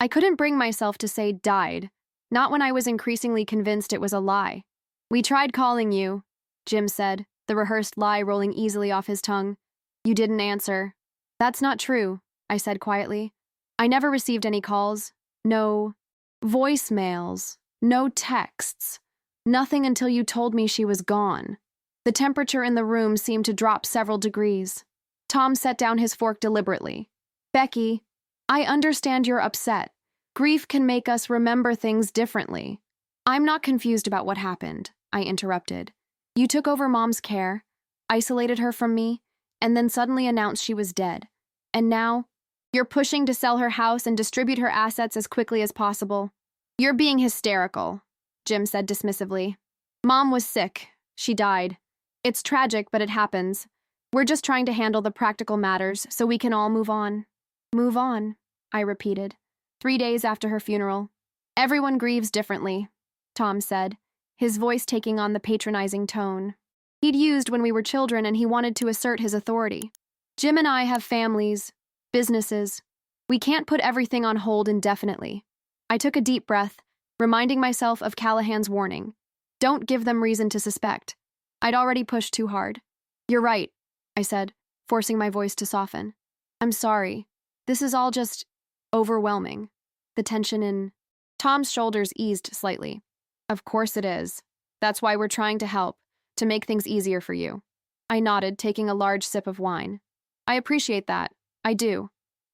I couldn't bring myself to say died, not when I was increasingly convinced it was a lie. We tried calling you, Jim said, the rehearsed lie rolling easily off his tongue. You didn't answer. That's not true, I said quietly. I never received any calls. No voicemails. No texts. Nothing until you told me she was gone. The temperature in the room seemed to drop several degrees. Tom set down his fork deliberately. Becky, I understand you're upset. Grief can make us remember things differently. I'm not confused about what happened, I interrupted. You took over Mom's care, isolated her from me, and then suddenly announced she was dead. And now, you're pushing to sell her house and distribute her assets as quickly as possible. You're being hysterical, Jim said dismissively. Mom was sick. She died. It's tragic, but it happens. We're just trying to handle the practical matters so we can all move on. Move on, I repeated. 3 days after her funeral. Everyone grieves differently, Tom said, his voice taking on the patronizing tone he'd used when we were children, and he wanted to assert his authority. Jim and I have families, businesses. We can't put everything on hold indefinitely. I took a deep breath, reminding myself of Callahan's warning. Don't give them reason to suspect. I'd already pushed too hard. You're right, I said, forcing my voice to soften. I'm sorry. This is all just overwhelming. The tension in Tom's shoulders eased slightly. Of course it is. That's why we're trying to help, to make things easier for you. I nodded, taking a large sip of wine. I appreciate that. I do.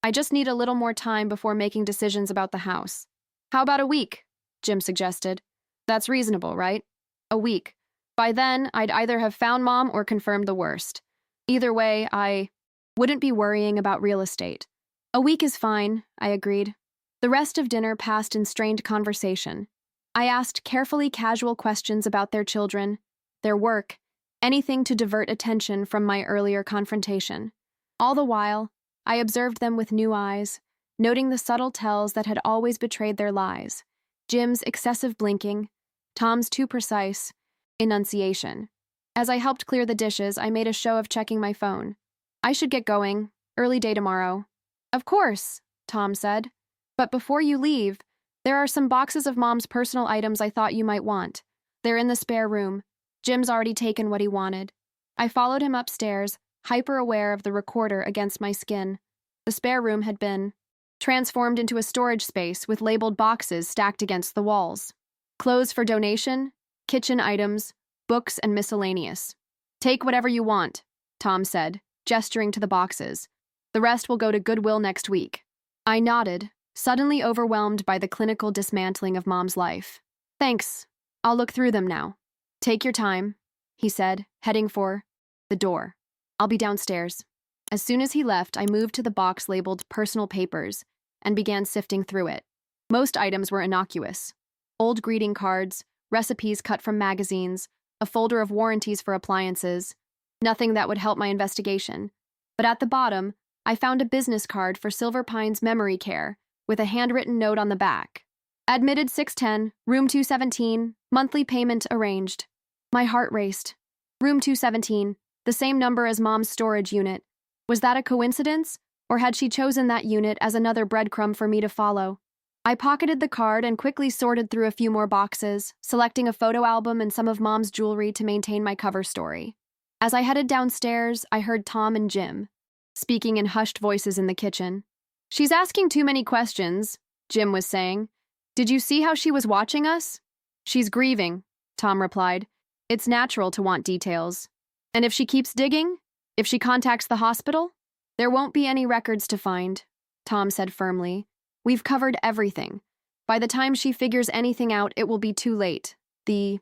I just need a little more time before making decisions about the house. How about a week? Jim suggested. That's reasonable, right? A week. By then, I'd either have found Mom or confirmed the worst. Either way, I wouldn't be worrying about real estate. A week is fine, I agreed. The rest of dinner passed in strained conversation. I asked carefully casual questions about their children, their work, anything to divert attention from my earlier confrontation. All the while, I observed them with new eyes, noting the subtle tells that had always betrayed their lies. Jim's excessive blinking, Tom's too precise enunciation. As I helped clear the dishes, I made a show of checking my phone. I should get going. Early day tomorrow. Of course, Tom said. But before you leave, there are some boxes of Mom's personal items I thought you might want. They're in the spare room. Jim's already taken what he wanted. I followed him upstairs, hyper-aware of the recorder against my skin. The spare room had been transformed into a storage space with labeled boxes stacked against the walls. Clothes for donation, kitchen items, books, and miscellaneous. Take whatever you want, Tom said, gesturing to the boxes. The rest will go to Goodwill next week. I nodded, suddenly overwhelmed by the clinical dismantling of Mom's life. Thanks. I'll look through them now. Take your time, he said, heading for the door. I'll be downstairs. As soon as he left, I moved to the box labeled personal papers and began sifting through it. Most items were innocuous. Old greeting cards, recipes cut from magazines, a folder of warranties for appliances. Nothing that would help my investigation. But at the bottom, I found a business card for Silver Pines Memory Care with a handwritten note on the back. Admitted 610, room 217, monthly payment arranged. My heart raced. Room 217, the same number as Mom's storage unit. Was that a coincidence, or had she chosen that unit as another breadcrumb for me to follow? I pocketed the card and quickly sorted through a few more boxes, selecting a photo album and some of Mom's jewelry to maintain my cover story. As I headed downstairs, I heard Tom and Jim speaking in hushed voices in the kitchen. She's asking too many questions, Jim was saying. Did you see how she was watching us? She's grieving, Tom replied. It's natural to want details. And if she keeps digging? If she contacts the hospital? There won't be any records to find, Tom said firmly. We've covered everything. By the time she figures anything out, it will be too late. The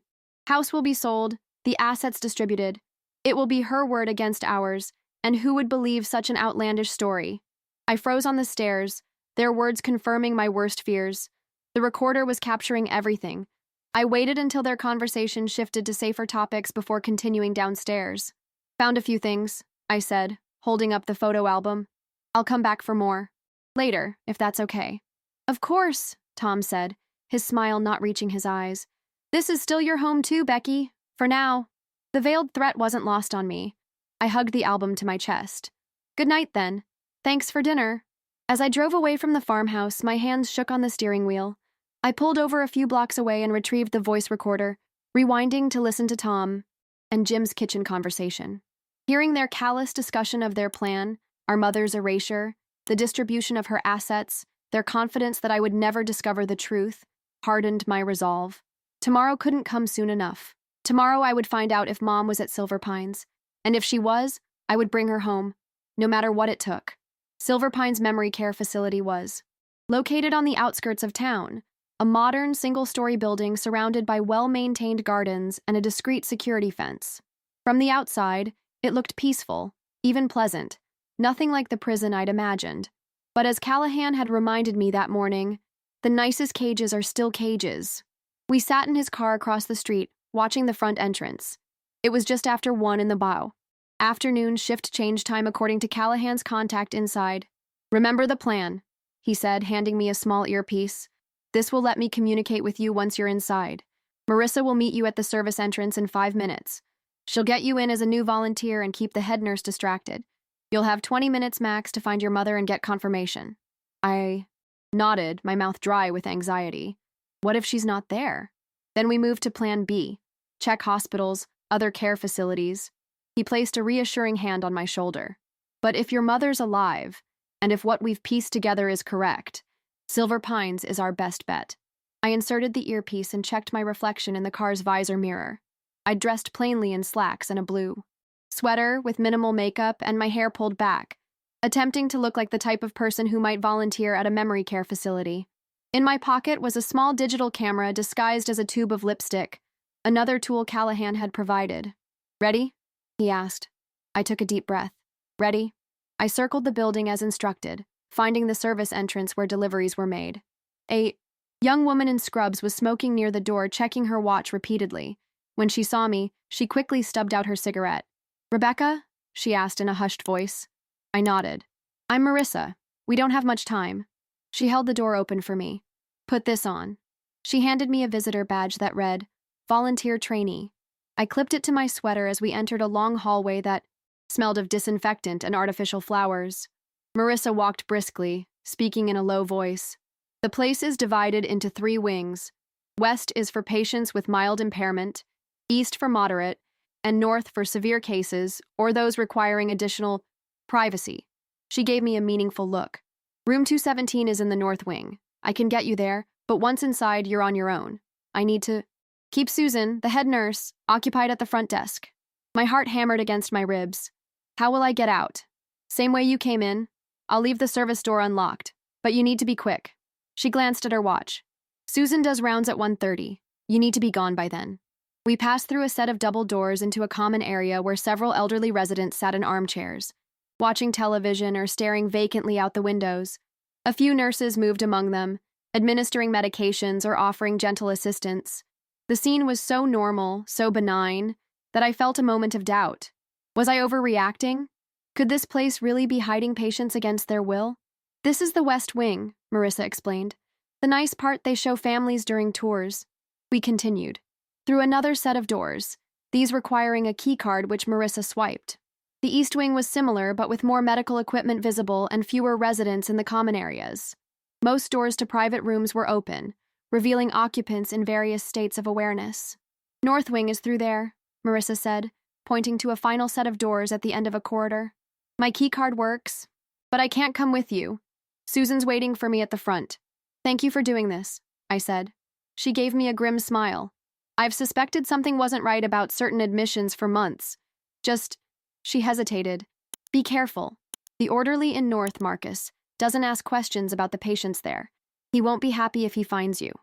house will be sold, the assets distributed. It will be her word against ours, and who would believe such an outlandish story? I froze on the stairs, their words confirming my worst fears. The recorder was capturing everything. I waited until their conversation shifted to safer topics before continuing downstairs. Found a few things, I said, holding up the photo album. I'll come back for more. Later, if that's okay. Of course, Tom said, his smile not reaching his eyes. This is still your home too, Becky. For now. The veiled threat wasn't lost on me. I hugged the album to my chest. Good night, then. Thanks for dinner. As I drove away from the farmhouse, my hands shook on the steering wheel. I pulled over a few blocks away and retrieved the voice recorder, rewinding to listen to Tom and Jim's kitchen conversation. Hearing their callous discussion of their plan, our mother's erasure, the distribution of her assets, their confidence that I would never discover the truth, hardened my resolve. Tomorrow couldn't come soon enough. Tomorrow I would find out if Mom was at Silver Pines, and if she was, I would bring her home, no matter what it took. Silver Pines Memory Care Facility was located on the outskirts of town, a modern single-story building surrounded by well-maintained gardens and a discreet security fence. From the outside, it looked peaceful, even pleasant, nothing like the prison I'd imagined. But as Callahan had reminded me that morning, the nicest cages are still cages. We sat in his car across the street, watching the front entrance. It was just after 1 in the bow. Afternoon shift change time according to Callahan's contact inside. Remember the plan, he said, handing me a small earpiece. This will let me communicate with you once you're inside. Marissa will meet you at the service entrance in 5 minutes. She'll get you in as a new volunteer and keep the head nurse distracted. You'll have 20 minutes max to find your mother and get confirmation. I nodded, my mouth dry with anxiety. What if she's not there? Then we moved to Plan B. Check hospitals, other care facilities. He placed a reassuring hand on my shoulder. But if your mother's alive, and if what we've pieced together is correct, Silver Pines is our best bet. I inserted the earpiece and checked my reflection in the car's visor mirror. I'd dressed plainly in slacks and a blue sweater with minimal makeup and my hair pulled back, attempting to look like the type of person who might volunteer at a memory care facility. In my pocket was a small digital camera disguised as a tube of lipstick, another tool Callahan had provided. "Ready?" he asked. I took a deep breath. "Ready?" I circled the building as instructed, finding the service entrance where deliveries were made. A young woman in scrubs was smoking near the door, checking her watch repeatedly. When she saw me, she quickly stubbed out her cigarette. "Rebecca?" she asked in a hushed voice. I nodded. "I'm Marissa. We don't have much time." She held the door open for me. "Put this on." She handed me a visitor badge that read, "Volunteer Trainee." I clipped it to my sweater as we entered a long hallway that smelled of disinfectant and artificial flowers. Marissa walked briskly, speaking in a low voice. "The place is divided into 3 wings. West is for patients with mild impairment, east for moderate, and north for severe cases or those requiring additional privacy." She gave me a meaningful look. "Room 217 is in the north wing. I can get you there, but once inside, you're on your own. I need to keep Susan, the head nurse, occupied at the front desk." My heart hammered against my ribs. "How will I get out?" "Same way you came in. I'll leave the service door unlocked, but you need to be quick." She glanced at her watch. "Susan does rounds at 1:30. You need to be gone by then." We passed through a set of double doors into a common area where several elderly residents sat in armchairs, watching television or staring vacantly out the windows. A few nurses moved among them, administering medications or offering gentle assistance. The scene was so normal, so benign, that I felt a moment of doubt. Was I overreacting? Could this place really be hiding patients against their will? "This is the West Wing," Marissa explained. "The nice part, they show families during tours." We continued. Through another set of doors, these requiring a key card which Marissa swiped. The East Wing was similar, but with more medical equipment visible and fewer residents in the common areas. Most doors to private rooms were open, revealing occupants in various states of awareness. "North Wing is through there," Marissa said, pointing to a final set of doors at the end of a corridor. "My key card works, but I can't come with you. Susan's waiting for me at the front." "Thank you for doing this," I said. She gave me a grim smile. "I've suspected something wasn't right about certain admissions for months. She hesitated. "Be careful. The orderly in North, Marcus, doesn't ask questions about the patients there. He won't be happy if he finds you."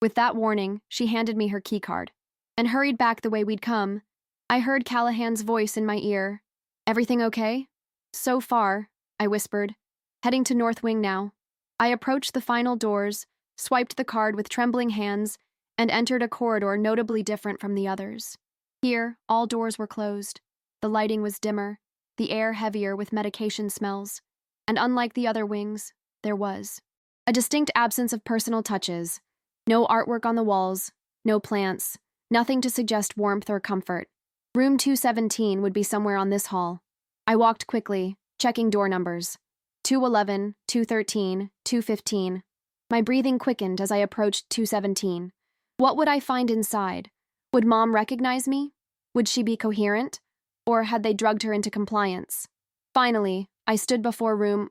With that warning, she handed me her key card and hurried back the way we'd come. I heard Callahan's voice in my ear. "Everything okay?" "So far," I whispered. "Heading to North Wing now." I approached the final doors, swiped the card with trembling hands, and entered a corridor notably different from the others. Here, all doors were closed. The lighting was dimmer, the air heavier with medication smells, and unlike the other wings, there was a distinct absence of personal touches. No artwork on the walls, no plants, nothing to suggest warmth or comfort. Room 217 would be somewhere on this hall. I walked quickly, checking door numbers. 211, 213, 215. My breathing quickened as I approached 217. What would I find inside? Would Mom recognize me? Would she be coherent? Or had they drugged her into compliance? Finally, I stood before room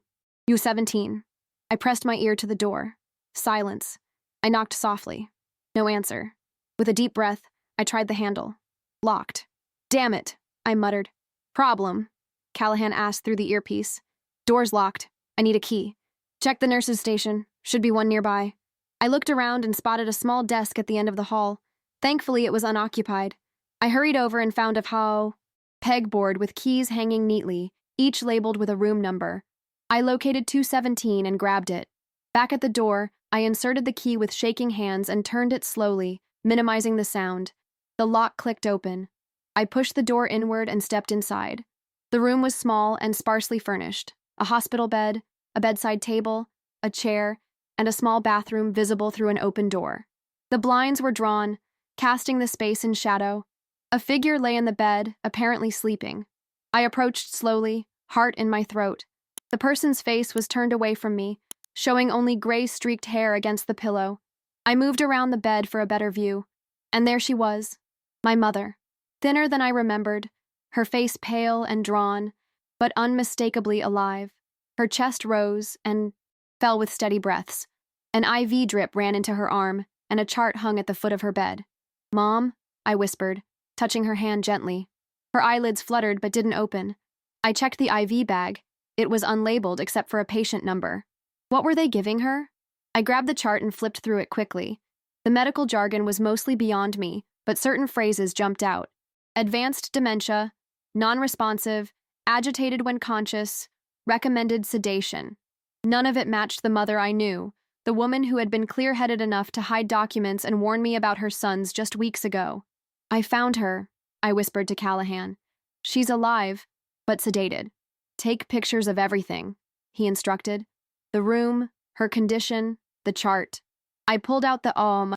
U17. I pressed my ear to the door. Silence. I knocked softly. No answer. With a deep breath, I tried the handle. Locked. "Damn it," I muttered. "Problem?" Callahan asked through the earpiece. "Door's locked. I need a key. Check the nurse's station. Should be one nearby." I looked around and spotted a small desk at the end of the hall. Thankfully, it was unoccupied. I hurried over and found a pegboard with keys hanging neatly, each labeled with a room number. I located 217 and grabbed it. Back at the door, I inserted the key with shaking hands and turned it slowly, minimizing the sound. The lock clicked open. I pushed the door inward and stepped inside. The room was small and sparsely furnished. A hospital bed, a bedside table, a chair, and a small bathroom visible through an open door. The blinds were drawn, casting the space in shadow. A figure lay in the bed, apparently sleeping. I approached slowly, heart in my throat. The person's face was turned away from me, showing only gray-streaked hair against the pillow. I moved around the bed for a better view, and there she was, my mother. Thinner than I remembered, her face pale and drawn, but unmistakably alive. Her chest rose and fell with steady breaths. An IV drip ran into her arm, and a chart hung at the foot of her bed. "Mom?" I whispered, touching her hand gently. Her eyelids fluttered but didn't open. I checked the IV bag. It was unlabeled except for a patient number. What were they giving her? I grabbed the chart and flipped through it quickly. The medical jargon was mostly beyond me, but certain phrases jumped out. Advanced dementia, non-responsive, agitated when conscious, recommended sedation. None of it matched the mother I knew, the woman who had been clear-headed enough to hide documents and warn me about her sons just weeks ago. I found her, I whispered to Callahan. She's alive, but sedated. Take pictures of everything, he instructed. The room, her condition, the chart. I pulled out the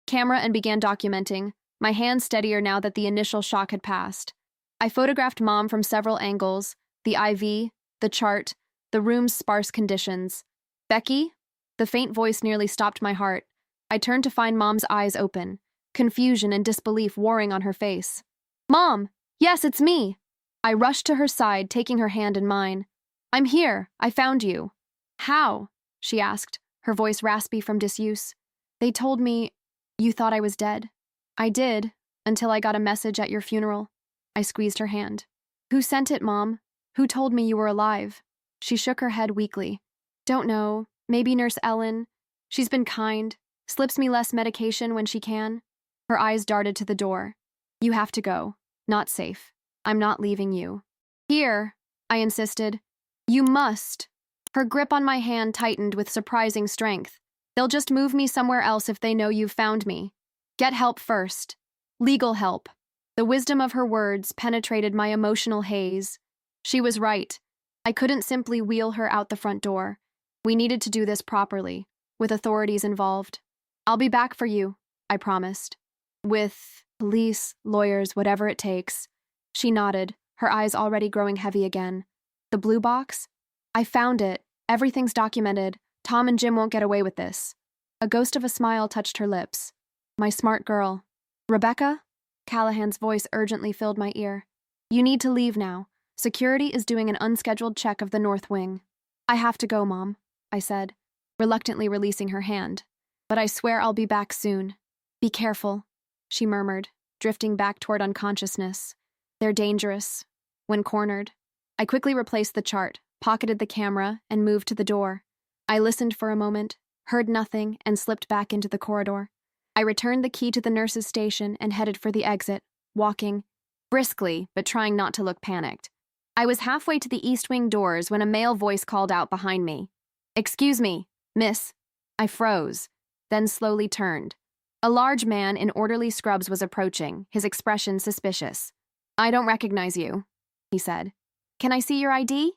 camera and began documenting, my hands steadier now that the initial shock had passed. I photographed Mom from several angles, the IV, the chart, the room's sparse conditions. Becky? The faint voice nearly stopped my heart. I turned to find Mom's eyes open, confusion and disbelief warring on her face. Mom! Yes, it's me! I rushed to her side, taking her hand in mine. I'm here. I found you. How? She asked, her voice raspy from disuse. They told me you thought I was dead. I did, until I got a message at your funeral. I squeezed her hand. Who sent it, Mom? Who told me you were alive? She shook her head weakly. Don't know. Maybe Nurse Ellen. She's been kind. Slips me less medication when she can. Her eyes darted to the door. You have to go. Not safe. I'm not leaving you. Here, I insisted. You must. Her grip on my hand tightened with surprising strength. They'll just move me somewhere else if they know you've found me. Get help first. Legal help. The wisdom of her words penetrated my emotional haze. She was right. I couldn't simply wheel her out the front door. We needed to do this properly, with authorities involved. I'll be back for you, I promised. With police, lawyers, whatever it takes. She nodded, her eyes already growing heavy again. The blue box? I found it. Everything's documented. Tom and Jim won't get away with this. A ghost of a smile touched her lips. My smart girl. Rebecca? Callahan's voice urgently filled my ear. You need to leave now. Security is doing an unscheduled check of the North Wing. I have to go, Mom, I said, reluctantly releasing her hand. But I swear I'll be back soon. Be careful, she murmured, drifting back toward unconsciousness. They're dangerous. When cornered. I quickly replaced the chart, pocketed the camera, and moved to the door. I listened for a moment, heard nothing, and slipped back into the corridor. I returned the key to the nurse's station and headed for the exit, walking briskly, but trying not to look panicked. I was halfway to the East Wing doors when a male voice called out behind me. Excuse me, miss. I froze, then slowly turned. A large man in orderly scrubs was approaching, his expression suspicious. I don't recognize you, he said. Can I see your ID?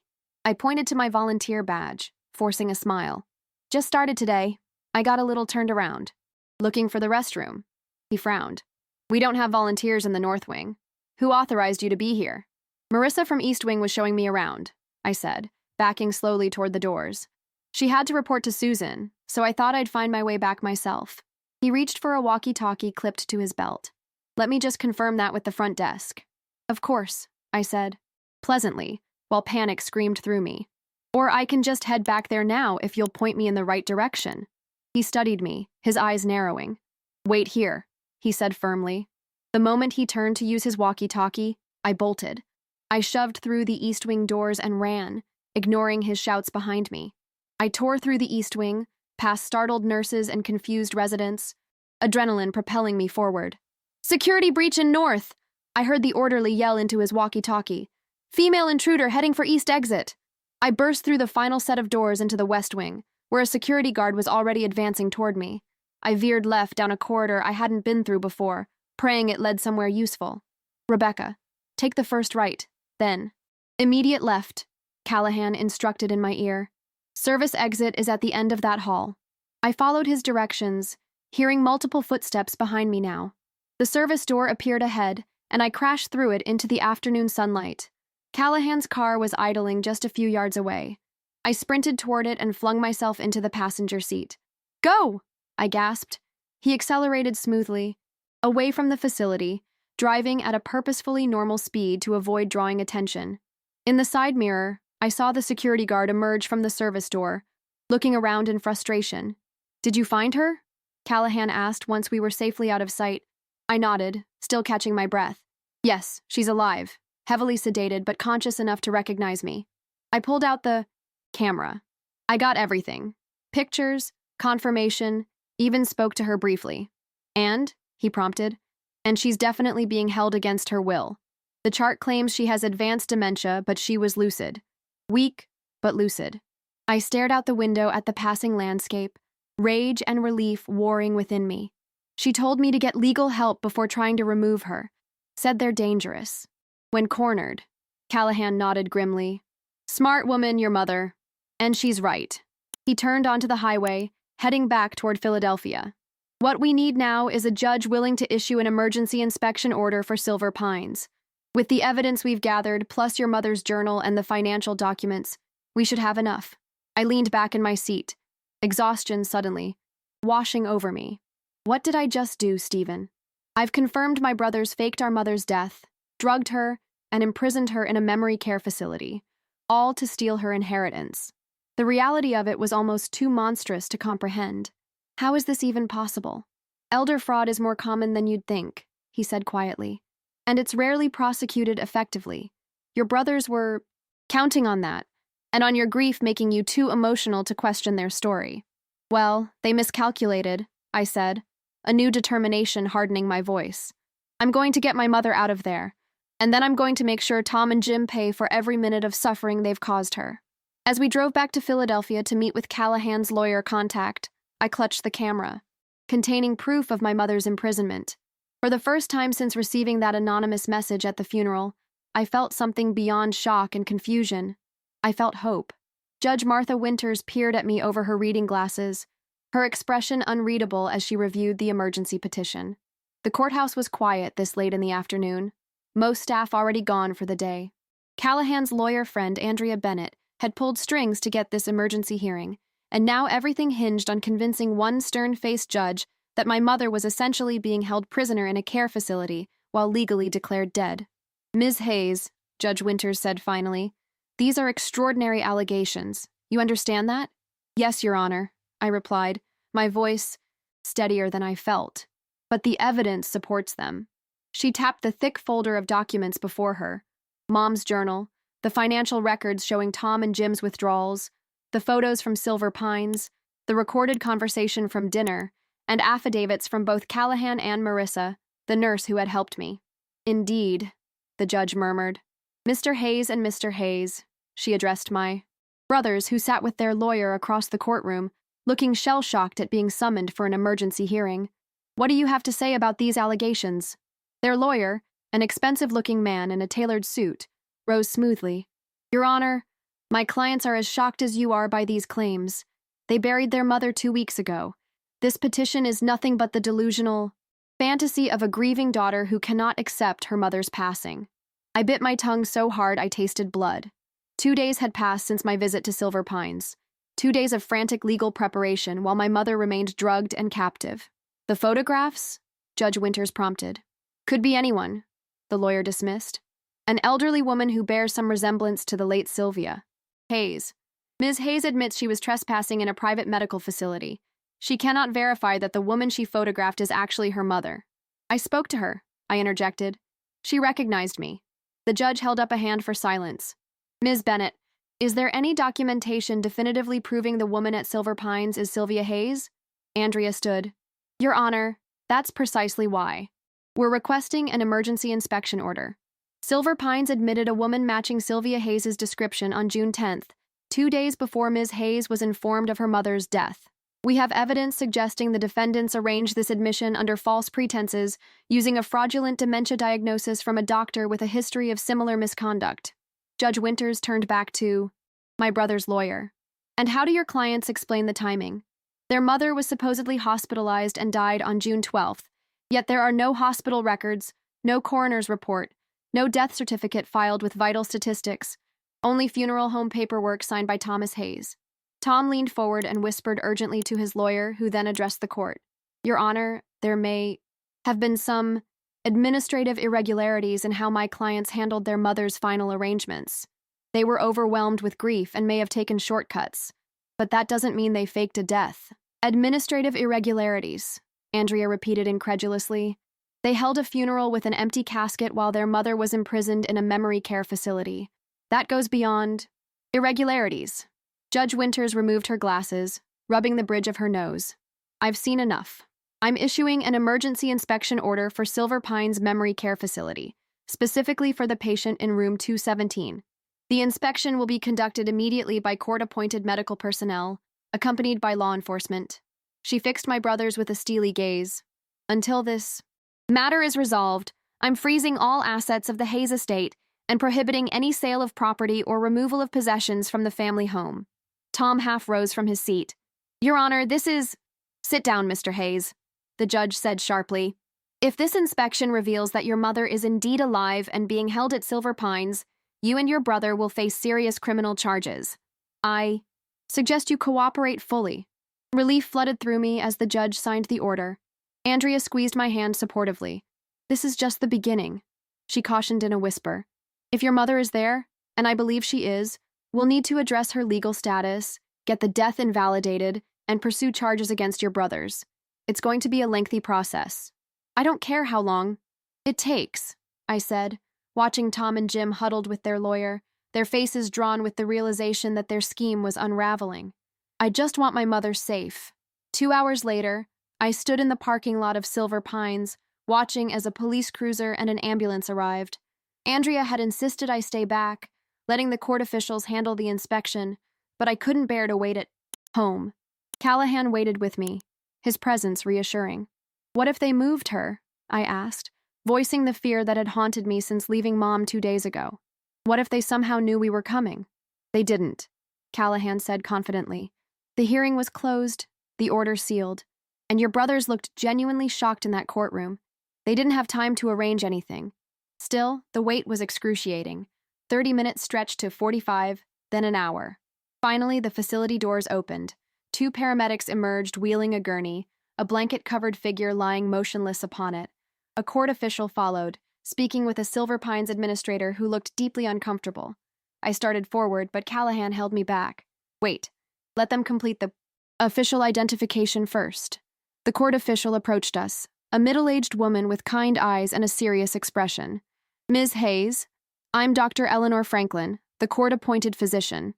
I pointed to my volunteer badge, forcing a smile. Just started today. I got a little turned around. Looking for the restroom. He frowned. We don't have volunteers in the North Wing. Who authorized you to be here? Marissa from East Wing was showing me around, I said, backing slowly toward the doors. She had to report to Susan, so I thought I'd find my way back myself. He reached for a walkie-talkie clipped to his belt. Let me just confirm that with the front desk. Of course, I said, pleasantly, while panic screamed through me. Or I can just head back there now if you'll point me in the right direction. He studied me, his eyes narrowing. Wait here, he said firmly. The moment he turned to use his walkie-talkie, I bolted. I shoved through the East Wing doors and ran, ignoring his shouts behind me. I tore through the East Wing, past startled nurses and confused residents, adrenaline propelling me forward. Security breach in North! I heard the orderly yell into his walkie-talkie. Female intruder heading for East exit. I burst through the final set of doors into the West Wing, where a security guard was already advancing toward me. I veered left down a corridor I hadn't been through before, praying it led somewhere useful. Rebecca, take the first right, then. Immediate left, Callahan instructed in my ear. Service exit is at the end of that hall. I followed his directions, hearing multiple footsteps behind me now. The service door appeared ahead, and I crashed through it into the afternoon sunlight. Callahan's car was idling just a few yards away. I sprinted toward it and flung myself into the passenger seat. Go! I gasped. He accelerated smoothly, away from the facility, driving at a purposefully normal speed to avoid drawing attention. In the side mirror, I saw the security guard emerge from the service door, looking around in frustration. Did you find her? Callahan asked once we were safely out of sight. I nodded, still catching my breath. Yes, she's alive, heavily sedated but conscious enough to recognize me. I pulled out the camera. I got everything. Pictures, confirmation, even spoke to her briefly. And, he prompted, and she's definitely being held against her will. The chart claims she has advanced dementia, but she was lucid. Weak, but lucid. I stared out the window at the passing landscape, rage and relief warring within me. She told me to get legal help before trying to remove her. Said they're dangerous. When cornered, Callahan nodded grimly. Smart woman, your mother. And she's right. He turned onto the highway, heading back toward Philadelphia. What we need now is a judge willing to issue an emergency inspection order for Silver Pines. With the evidence we've gathered, plus your mother's journal and the financial documents, we should have enough. I leaned back in my seat, exhaustion suddenly washing over me. What did I just do, Stephen? I've confirmed my brothers faked our mother's death, drugged her, and imprisoned her in a memory care facility, all to steal her inheritance. The reality of it was almost too monstrous to comprehend. How is this even possible? Elder fraud is more common than you'd think, he said quietly, and it's rarely prosecuted effectively. Your brothers were counting on that, and on your grief making you too emotional to question their story. Well, they miscalculated, I said, a new determination hardening my voice. I'm going to get my mother out of there, and then I'm going to make sure Tom and Jim pay for every minute of suffering they've caused her. As we drove back to Philadelphia to meet with Callahan's lawyer contact, I clutched the camera, containing proof of my mother's imprisonment. For the first time since receiving that anonymous message at the funeral, I felt something beyond shock and confusion. I felt hope. Judge Martha Winters peered at me over her reading glasses, her expression unreadable as she reviewed the emergency petition. The courthouse was quiet this late in the afternoon, most staff already gone for the day. Callahan's lawyer friend, Andrea Bennett, had pulled strings to get this emergency hearing, and now everything hinged on convincing one stern-faced judge that my mother was essentially being held prisoner in a care facility while legally declared dead. Ms. Hayes, Judge Winters said finally, these are extraordinary allegations. You understand that? Yes, Your Honor, I replied, my voice steadier than I felt. But the evidence supports them. She tapped the thick folder of documents before her. Mom's journal, the financial records showing Tom and Jim's withdrawals, the photos from Silver Pines, the recorded conversation from dinner, and affidavits from both Callahan and Marissa, the nurse who had helped me. Indeed, the judge murmured. Mr. Hayes and Mr. Hayes, she addressed my brothers who sat with their lawyer across the courtroom, looking shell-shocked at being summoned for an emergency hearing. What do you have to say about these allegations? Their lawyer, an expensive-looking man in a tailored suit, rose smoothly. Your Honor, my clients are as shocked as you are by these claims. They buried their mother 2 weeks ago. This petition is nothing but the delusional fantasy of a grieving daughter who cannot accept her mother's passing. I bit my tongue so hard I tasted blood. 2 days had passed since my visit to Silver Pines. 2 days of frantic legal preparation while my mother remained drugged and captive. The photographs? Judge Winters prompted. Could be anyone, the lawyer dismissed. An elderly woman who bears some resemblance to the late Sylvia. Hayes. Ms. Hayes admits she was trespassing in a private medical facility. She cannot verify that the woman she photographed is actually her mother. I spoke to her, I interjected. She recognized me. The judge held up a hand for silence. Ms. Bennett, is there any documentation definitively proving the woman at Silver Pines is Sylvia Hayes? Andrea stood. Your Honor, that's precisely why. We're requesting an emergency inspection order. Silver Pines admitted a woman matching Sylvia Hayes' description on June 10th, 2 days before Ms. Hayes was informed of her mother's death. We have evidence suggesting the defendants arranged this admission under false pretenses, using a fraudulent dementia diagnosis from a doctor with a history of similar misconduct. Judge Winters turned back to my brother's lawyer. And how do your clients explain the timing? Their mother was supposedly hospitalized and died on June 12th, yet there are no hospital records, no coroner's report, no death certificate filed with vital statistics, only funeral home paperwork signed by Thomas Hayes. Tom leaned forward and whispered urgently to his lawyer, who then addressed the court. Your Honor, there may have been some administrative irregularities in how my clients handled their mother's final arrangements. They were overwhelmed with grief and may have taken shortcuts, but that doesn't mean they faked a death. Administrative irregularities, Andrea repeated incredulously. They held a funeral with an empty casket while their mother was imprisoned in a memory care facility. That goes beyond Irregularities. Judge Winters removed her glasses, rubbing the bridge of her nose. I've seen enough. I'm issuing an emergency inspection order for Silver Pines Memory Care Facility, specifically for the patient in room 217. The inspection will be conducted immediately by court-appointed medical personnel, accompanied by law enforcement. She fixed my brothers with a steely gaze. Until this matter is resolved, I'm freezing all assets of the Hayes estate and prohibiting any sale of property or removal of possessions from the family home. Tom half rose from his seat. Your Honor, this is— Sit down, Mr. Hayes, the judge said sharply. If this inspection reveals that your mother is indeed alive and being held at Silver Pines, you and your brother will face serious criminal charges. I suggest you cooperate fully. Relief flooded through me as the judge signed the order. Andrea squeezed my hand supportively. This is just the beginning, she cautioned in a whisper. If your mother is there, and I believe she is, we'll need to address her legal status, get the death invalidated, and pursue charges against your brothers. It's going to be a lengthy process. I don't care how long it takes, I said, watching Tom and Jim huddled with their lawyer, their faces drawn with the realization that their scheme was unraveling. I just want my mother safe. 2 hours later, I stood in the parking lot of Silver Pines, watching as a police cruiser and an ambulance arrived. Andrea had insisted I stay back, letting the court officials handle the inspection, but I couldn't bear to wait at home. Callahan waited with me, his presence reassuring. What if they moved her? I asked, voicing the fear that had haunted me since leaving Mom 2 days ago. What if they somehow knew we were coming? They didn't, Callahan said confidently. The hearing was closed, the order sealed, and your brothers looked genuinely shocked in that courtroom. They didn't have time to arrange anything. Still, the wait was excruciating. 30 minutes stretched to 45, then an hour. Finally, the facility doors opened. 2 paramedics emerged wheeling a gurney, a blanket-covered figure lying motionless upon it. A court official followed, speaking with a Silver Pines administrator who looked deeply uncomfortable. I started forward, but Callahan held me back. Wait, let them complete the official identification first. The court official approached us, a middle-aged woman with kind eyes and a serious expression. Ms. Hayes, I'm Dr. Eleanor Franklin, the court-appointed physician.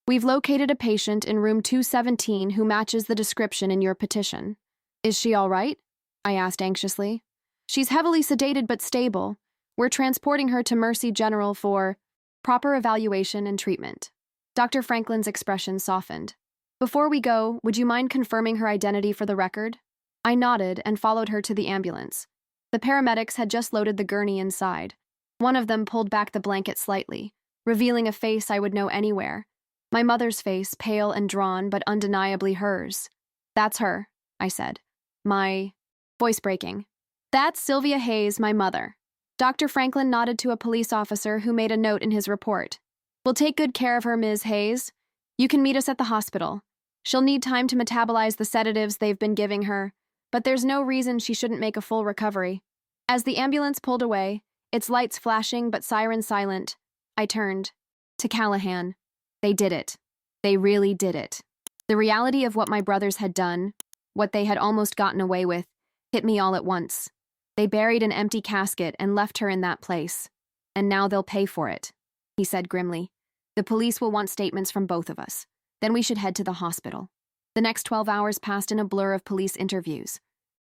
We've located a patient in room 217 who matches the description in your petition. Is she all right? I asked anxiously. She's heavily sedated but stable. We're transporting her to Mercy General for proper evaluation and treatment. Dr. Franklin's expression softened. Before we go, would you mind confirming her identity for the record? I nodded and followed her to the ambulance. The paramedics had just loaded the gurney inside. One of them pulled back the blanket slightly, revealing a face I would know anywhere. My mother's face, pale and drawn, but undeniably hers. That's her, I said, my voice breaking. That's Sylvia Hayes, my mother. Dr. Franklin nodded to a police officer who made a note in his report. We'll take good care of her, Ms. Hayes. You can meet us at the hospital. She'll need time to metabolize the sedatives they've been giving her, but there's no reason she shouldn't make a full recovery. As the ambulance pulled away, its lights flashing but sirens silent, I turned to Callahan. They did it. They really did it. The reality of what my brothers had done, what they had almost gotten away with, hit me all at once. They buried an empty casket and left her in that place. And now they'll pay for it, he said grimly. The police will want statements from both of us. Then we should head to the hospital. The next 12 hours passed in a blur of police interviews,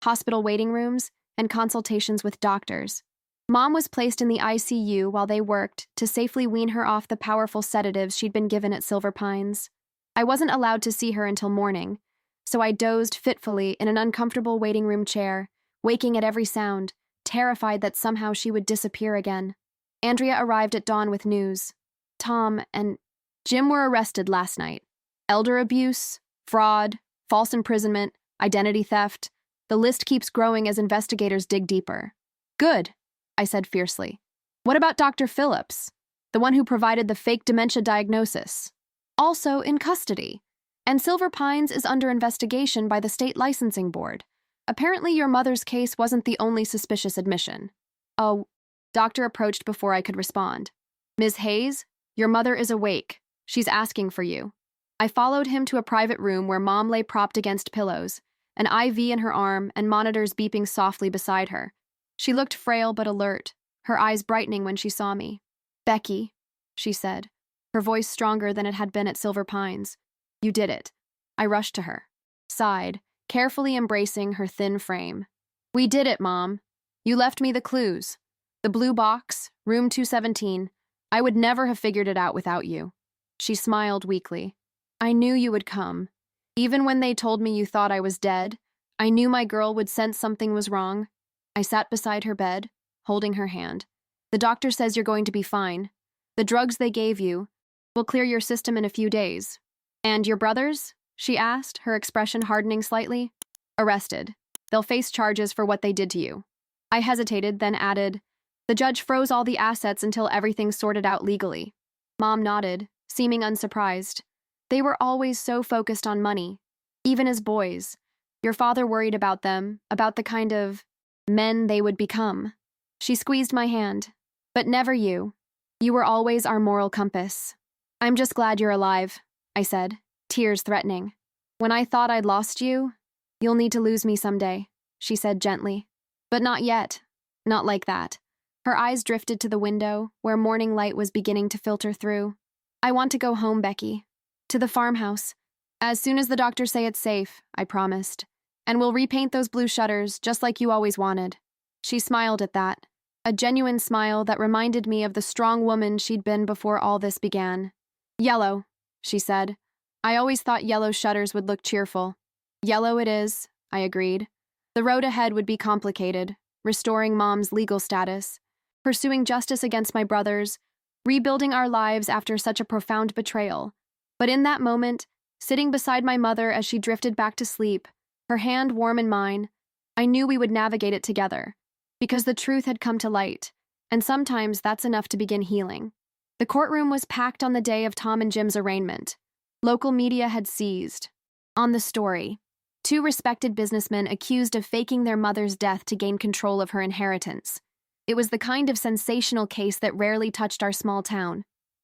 hospital waiting rooms, and consultations with doctors. Mom was placed in the ICU while they worked to safely wean her off the powerful sedatives she'd been given at Silver Pines. I wasn't allowed to see her until morning, so I dozed fitfully in an uncomfortable waiting room chair, waking at every sound, terrified that somehow she would disappear again. Andrea arrived at dawn with news. Tom and Jim were arrested last night. Elder abuse, fraud, false imprisonment, identity theft. The list keeps growing as investigators dig deeper. Good, I said fiercely. What about Dr. Phillips, the one who provided the fake dementia diagnosis? Also in custody. And Silver Pines is under investigation by the state licensing board. Apparently your mother's case wasn't the only suspicious admission. Oh, doctor approached before I could respond. Ms. Hayes, your mother is awake. She's asking for you. I followed him to a private room where Mom lay propped against pillows, an IV in her arm and monitors beeping softly beside her. She looked frail but alert, her eyes brightening when she saw me. Becky, she said, her voice stronger than it had been at Silver Pines. You did it. I rushed to her, sighed, carefully embracing her thin frame. We did it, Mom. You left me the clues. The blue box, room 217. I would never have figured it out without you. She smiled weakly. I knew you would come. Even when they told me you thought I was dead, I knew my girl would sense something was wrong. I sat beside her bed, holding her hand. The doctor says you're going to be fine. The drugs they gave you will clear your system in a few days. And your brothers? She asked, her expression hardening slightly. Arrested. They'll face charges for what they did to you. I hesitated, then added, the judge froze all the assets until everything's sorted out legally. Mom nodded, seeming unsurprised. They were always so focused on money, even as boys. Your father worried about them, about the kind of men they would become. She squeezed my hand. But never you. You were always our moral compass. I'm just glad you're alive, I said, tears threatening. When I thought I'd lost you, you'll need to lose me someday, she said gently. But not yet. Not like that. Her eyes drifted to the window, where morning light was beginning to filter through. I want to go home, Becky. To the farmhouse. As soon as the doctors say it's safe, I promised. And we'll repaint those blue shutters, just like you always wanted. She smiled at that. A genuine smile that reminded me of the strong woman she'd been before all this began. Yellow, she said. I always thought yellow shutters would look cheerful. Yellow it is, I agreed. The road ahead would be complicated, restoring Mom's legal status, pursuing justice against my brothers, rebuilding our lives after such a profound betrayal. But in that moment, sitting beside my mother as she drifted back to sleep, her hand warm in mine, I knew we would navigate it together, because the truth had come to light, and sometimes that's enough to begin healing. The courtroom was packed on the day of Tom and Jim's arraignment. Local media had seized on the story. 2 respected businessmen accused of faking their mother's death to gain control of her inheritance. It was the kind of sensational case that rarely touched our small town.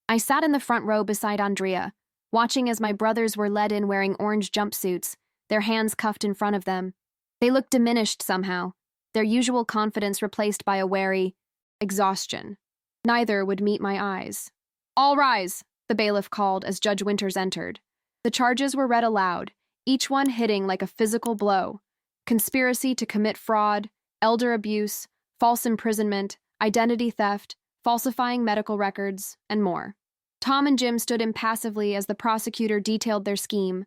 I sat in the front row beside Andrea, watching as my brothers were led in wearing orange jumpsuits, their hands cuffed in front of them. They looked diminished somehow, their usual confidence replaced by a wary exhaustion. Neither would meet my eyes. All rise, the bailiff called as Judge Winters entered. The charges were read aloud, each one hitting like a physical blow. Conspiracy to commit fraud, elder abuse, false imprisonment, identity theft, falsifying medical records, and more. Tom and Jim stood impassively as the prosecutor detailed their scheme,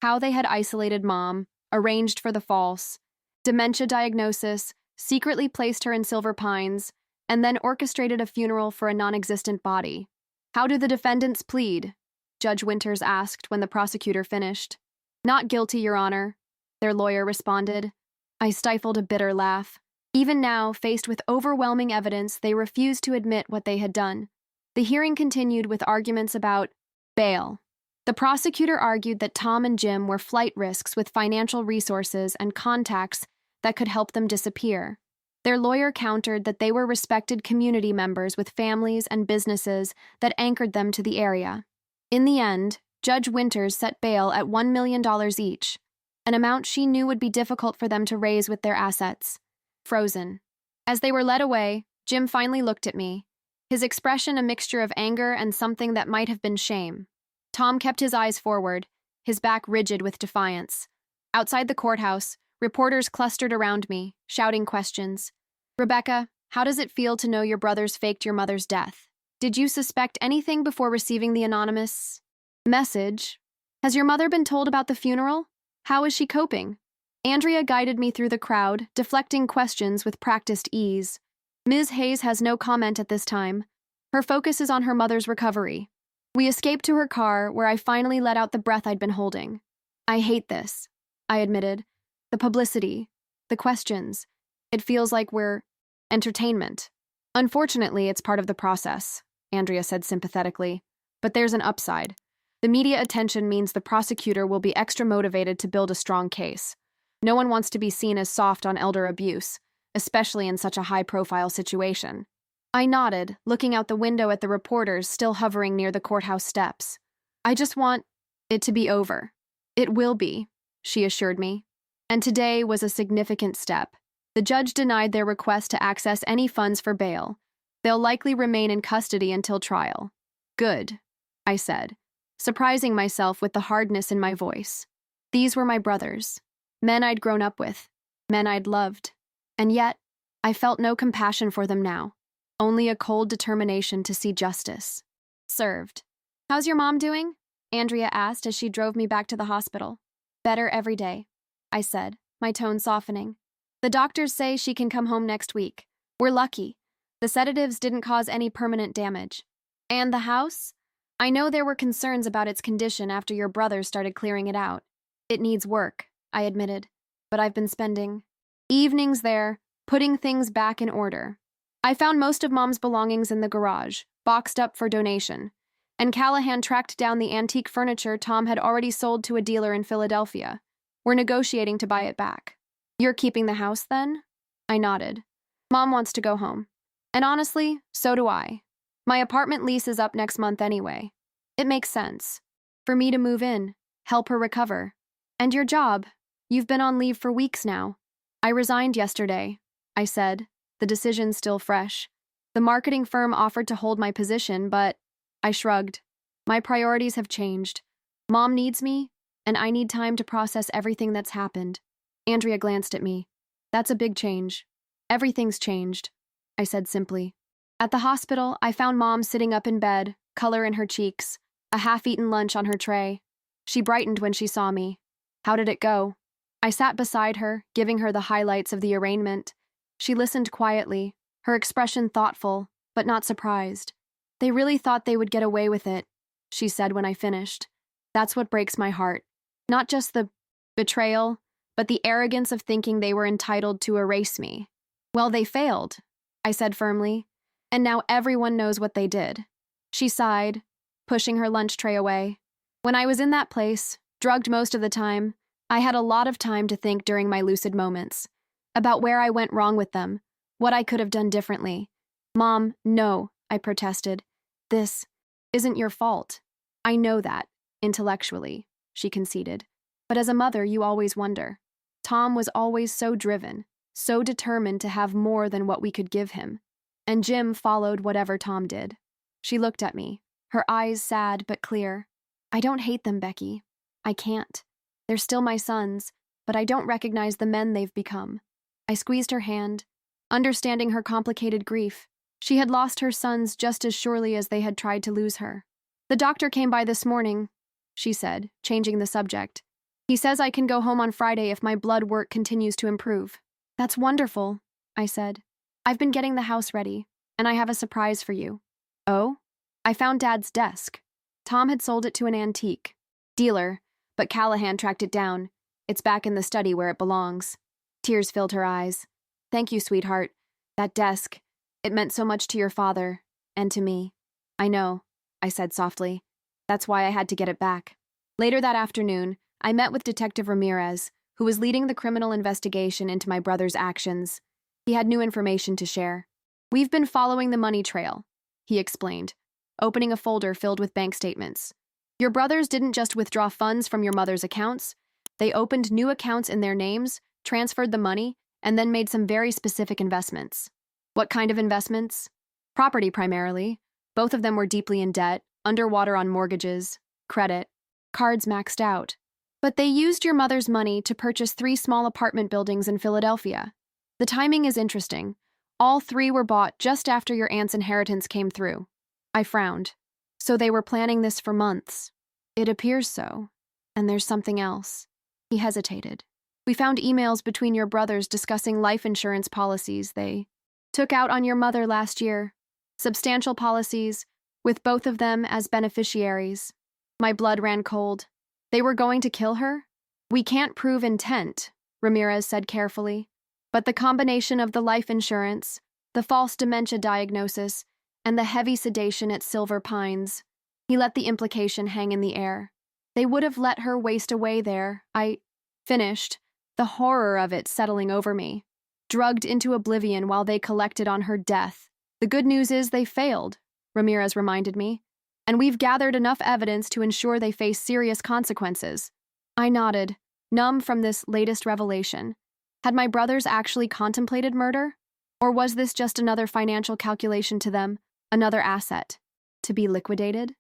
how they had isolated Mom, arranged for the false, dementia diagnosis, secretly placed her in Silver Pines, and then orchestrated a funeral for a non-existent body. How do the defendants plead? Judge Winters asked when the prosecutor finished. Not guilty, Your Honor, their lawyer responded. I stifled a bitter laugh. Even now, faced with overwhelming evidence, they refused to admit what they had done. The hearing continued with arguments about bail. The prosecutor argued that Tom and Jim were flight risks with financial resources and contacts that could help them disappear. Their lawyer countered that they were respected community members with families and businesses that anchored them to the area. In the end, Judge Winters set bail at $1 million each, an amount she knew would be difficult for them to raise with their assets. Frozen. As they were led away, Jim finally looked at me, his expression a mixture of anger and something that might have been shame. Tom kept his eyes forward, his back rigid with defiance. Outside the courthouse, reporters clustered around me, shouting questions. Rebecca, how does it feel to know your brothers faked your mother's death? Did you suspect anything before receiving the anonymous message? Has your mother been told about the funeral? How is she coping? Andrea guided me through the crowd, deflecting questions with practiced ease. Ms. Hayes has no comment at this time. Her focus is on her mother's recovery. We escaped to her car, where I finally let out the breath I'd been holding. I hate this, I admitted. The publicity, the questions. It feels like we're entertainment. Unfortunately, it's part of the process, Andrea said sympathetically. But there's an upside. The media attention means the prosecutor will be extra motivated to build a strong case. No one wants to be seen as soft on elder abuse, especially in such a high-profile situation. I nodded, looking out the window at the reporters still hovering near the courthouse steps. I just want it to be over. It will be, she assured me. And today was a significant step. The judge denied their request to access any funds for bail. They'll likely remain in custody until trial. Good. I said, surprising myself with the hardness in my voice. These were my brothers, men I'd grown up with, men I'd loved. And yet, I felt no compassion for them now, only a cold determination to see justice served. "How's your mom doing?" Andrea asked as she drove me back to the hospital. "Better every day," I said, my tone softening. "The doctors say she can come home next week. We're lucky. The sedatives didn't cause any permanent damage. And the house? I know there were concerns about its condition after your brother started clearing it out. It needs work," I admitted, "but I've been spending evenings there, putting things back in order." I found most of Mom's belongings in the garage, boxed up for donation, and Callahan tracked down the antique furniture Tom had already sold to a dealer in Philadelphia. We're negotiating to buy it back. "You're keeping the house, then?" I nodded. "Mom wants to go home. And honestly, so do I. My apartment lease is up next month anyway. It makes sense for me to move in, help her recover. And your job? You've been on leave for weeks now." "I resigned yesterday," I said, the decision still fresh. "The marketing firm offered to hold my position, but..." I shrugged. "My priorities have changed. Mom needs me, and I need time to process everything that's happened." Andrea glanced at me. "That's a big change." "Everything's changed," I said simply. At the hospital, I found Mom sitting up in bed, color in her cheeks, a half-eaten lunch on her tray. She brightened when she saw me. "How did it go?" I sat beside her, giving her the highlights of the arraignment. She listened quietly, her expression thoughtful, but not surprised. "They really thought they would get away with it," she said when I finished. "That's what breaks my heart. Not just the betrayal, but the arrogance of thinking they were entitled to erase me." "Well, they failed," I said firmly, "and now everyone knows what they did." She sighed, pushing her lunch tray away. "When I was in that place, drugged most of the time, I had a lot of time to think during my lucid moments about where I went wrong with them, what I could have done differently." "Mom, no," I protested. "This isn't your fault." "I know that, intellectually," she conceded. "But as a mother, you always wonder. Tom was always so driven, so determined to have more than what we could give him. And Jim followed whatever Tom did." She looked at me, her eyes sad but clear. "I don't hate them, Becky. I can't. They're still my sons, but I don't recognize the men they've become." I squeezed her hand, understanding her complicated grief. She had lost her sons just as surely as they had tried to lose her. "The doctor came by this morning," she said, changing the subject. "He says I can go home on Friday if my blood work continues to improve." "That's wonderful," I said. "I've been getting the house ready, and I have a surprise for you." "Oh?" "I found Dad's desk. Tom had sold it to an antique dealer, but Callahan tracked it down. It's back in the study where it belongs." Tears filled her eyes. "Thank you, sweetheart. That desk, it meant so much to your father, and to me." "I know," I said softly. "That's why I had to get it back." Later that afternoon, I met with Detective Ramirez, who was leading the criminal investigation into my brother's actions. He had new information to share. "We've been following the money trail," he explained, opening a folder filled with bank statements. "Your brothers didn't just withdraw funds from your mother's accounts. They opened new accounts in their names, transferred the money, and then made some very specific investments." "What kind of investments?" "Property, primarily. Both of them were deeply in debt, underwater on mortgages, credit, cards maxed out. But they used your mother's money to purchase 3 small apartment buildings in Philadelphia. The timing is interesting. All 3 were bought just after your aunt's inheritance came through." I frowned. "So they were planning this for months." "It appears so. And there's something else." He hesitated. "We found emails between your brothers discussing life insurance policies they took out on your mother last year. Substantial policies, with both of them as beneficiaries." My blood ran cold. "They were going to kill her?" "We can't prove intent," Ramirez said carefully. "But the combination of the life insurance, the false dementia diagnosis, and the heavy sedation at Silver Pines." He let the implication hang in the air. "They would have let her waste away there," I finished, the horror of it settling over me. "Drugged into oblivion while they collected on her death. The good news is they failed," Ramirez reminded me, "and we've gathered enough evidence to ensure they face serious consequences." I nodded, numb from this latest revelation. Had my brothers actually contemplated murder? Or was this just another financial calculation to them, another asset to be liquidated?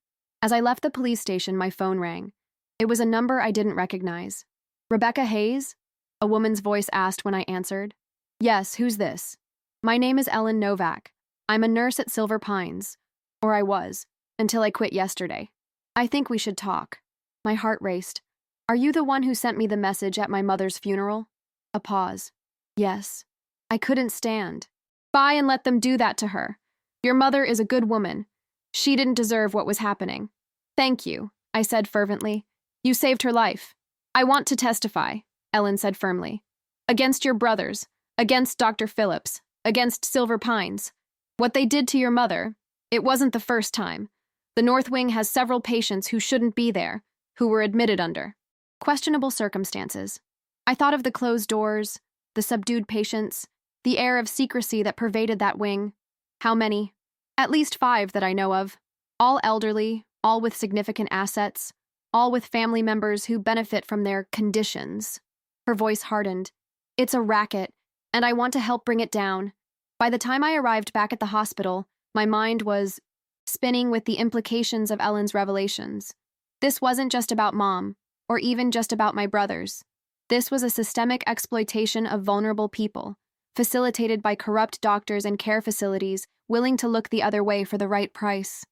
As I left the police station, my phone rang. It was a number I didn't recognize. Rebecca Hayes? A woman's voice asked when I answered. Yes, who's this? My name is Ellen Novak. I'm a nurse at Silver Pines. Or I was, until I quit yesterday. I think we should talk. My heart raced. Are you the one who sent me the message at my mother's funeral? A pause. Yes. I couldn't stand. Bye and let them do that to her. Your mother is a good woman. She didn't deserve what was happening. Thank you, I said fervently. You saved her life. I want to testify, Ellen said firmly. Against your brothers, against Dr. Phillips, against Silver Pines. What they did to your mother, it wasn't the first time. The North Wing has several patients who shouldn't be there, who were admitted under questionable circumstances. I thought of the closed doors, the subdued patients, the air of secrecy that pervaded that wing. How many? At least 5 that I know of. All elderly, all with significant assets, all with family members who benefit from their conditions. Her voice hardened. It's a racket, and I want to help bring it down. By the time I arrived back at the hospital, my mind was spinning with the implications of Ellen's revelations. This wasn't just about Mom, or even just about my brothers. This was a systemic exploitation of vulnerable people, facilitated by corrupt doctors and care facilities willing to look the other way for the right price.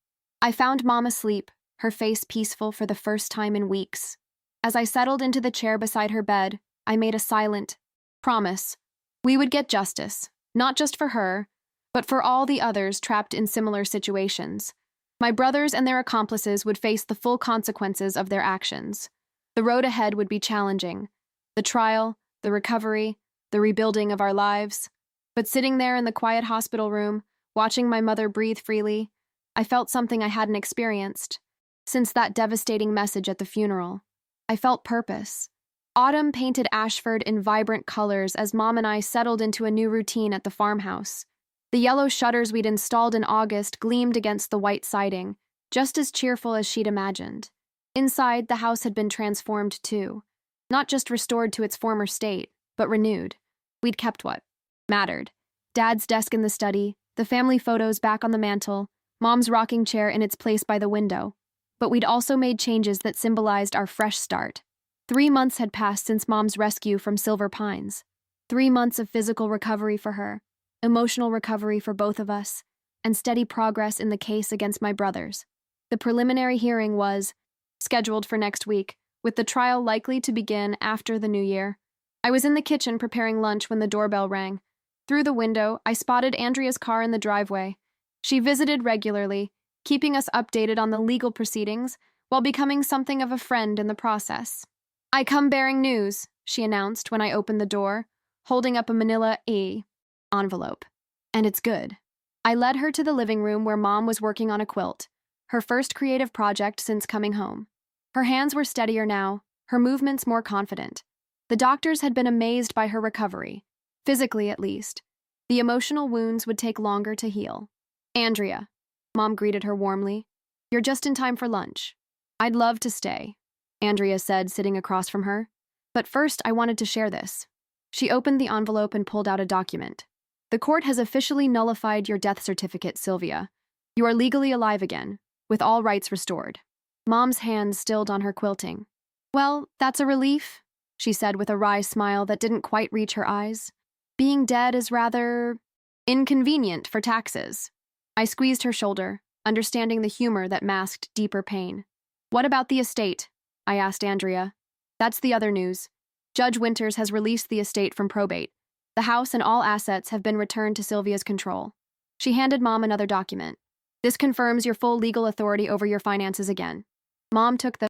I found Mom asleep, her face peaceful for the first time in weeks. As I settled into the chair beside her bed, I made a silent promise. We would get justice, not just for her, but for all the others trapped in similar situations. My brothers and their accomplices would face the full consequences of their actions. The road ahead would be challenging. The trial, the recovery, the rebuilding of our lives. But sitting there in the quiet hospital room, watching my mother breathe freely, I felt something I hadn't experienced since that devastating message at the funeral. I felt purpose. Autumn painted Ashford in vibrant colors as Mom and I settled into a new routine at the farmhouse. The yellow shutters we'd installed in August gleamed against the white siding, just as cheerful as she'd imagined. Inside, the house had been transformed too. Not just restored to its former state, but renewed. We'd kept what mattered. Dad's desk in the study, the family photos back on the mantel, Mom's rocking chair in its place by the window. But we'd also made changes that symbolized our fresh start. 3 months had passed since Mom's rescue from Silver Pines. 3 months of physical recovery for her, emotional recovery for both of us, and steady progress in the case against my brothers. The preliminary hearing was scheduled for next week, with the trial likely to begin after the new year. I was in the kitchen preparing lunch when the doorbell rang. Through the window, I spotted Andrea's car in the driveway. She visited regularly, keeping us updated on the legal proceedings while becoming something of a friend in the process. I come bearing news, she announced when I opened the door, holding up a manila envelope. And it's good. I led her to the living room where Mom was working on a quilt, her first creative project since coming home. Her hands were steadier now, her movements more confident. The doctors had been amazed by her recovery, physically at least. The emotional wounds would take longer to heal. Andrea, Mom greeted her warmly. You're just in time for lunch. I'd love to stay, Andrea said, sitting across from her. But first, I wanted to share this. She opened the envelope and pulled out a document. The court has officially nullified your death certificate, Sylvia. You are legally alive again, with all rights restored. Mom's hands stilled on her quilting. Well, that's a relief, she said with a wry smile that didn't quite reach her eyes. Being dead is rather inconvenient for taxes. I squeezed her shoulder, understanding the humor that masked deeper pain. What about the estate? I asked Andrea. That's the other news. Judge Winters has released the estate from probate. The house and all assets have been returned to Sylvia's control. She handed Mom another document. This confirms your full legal authority over your finances again. Mom took the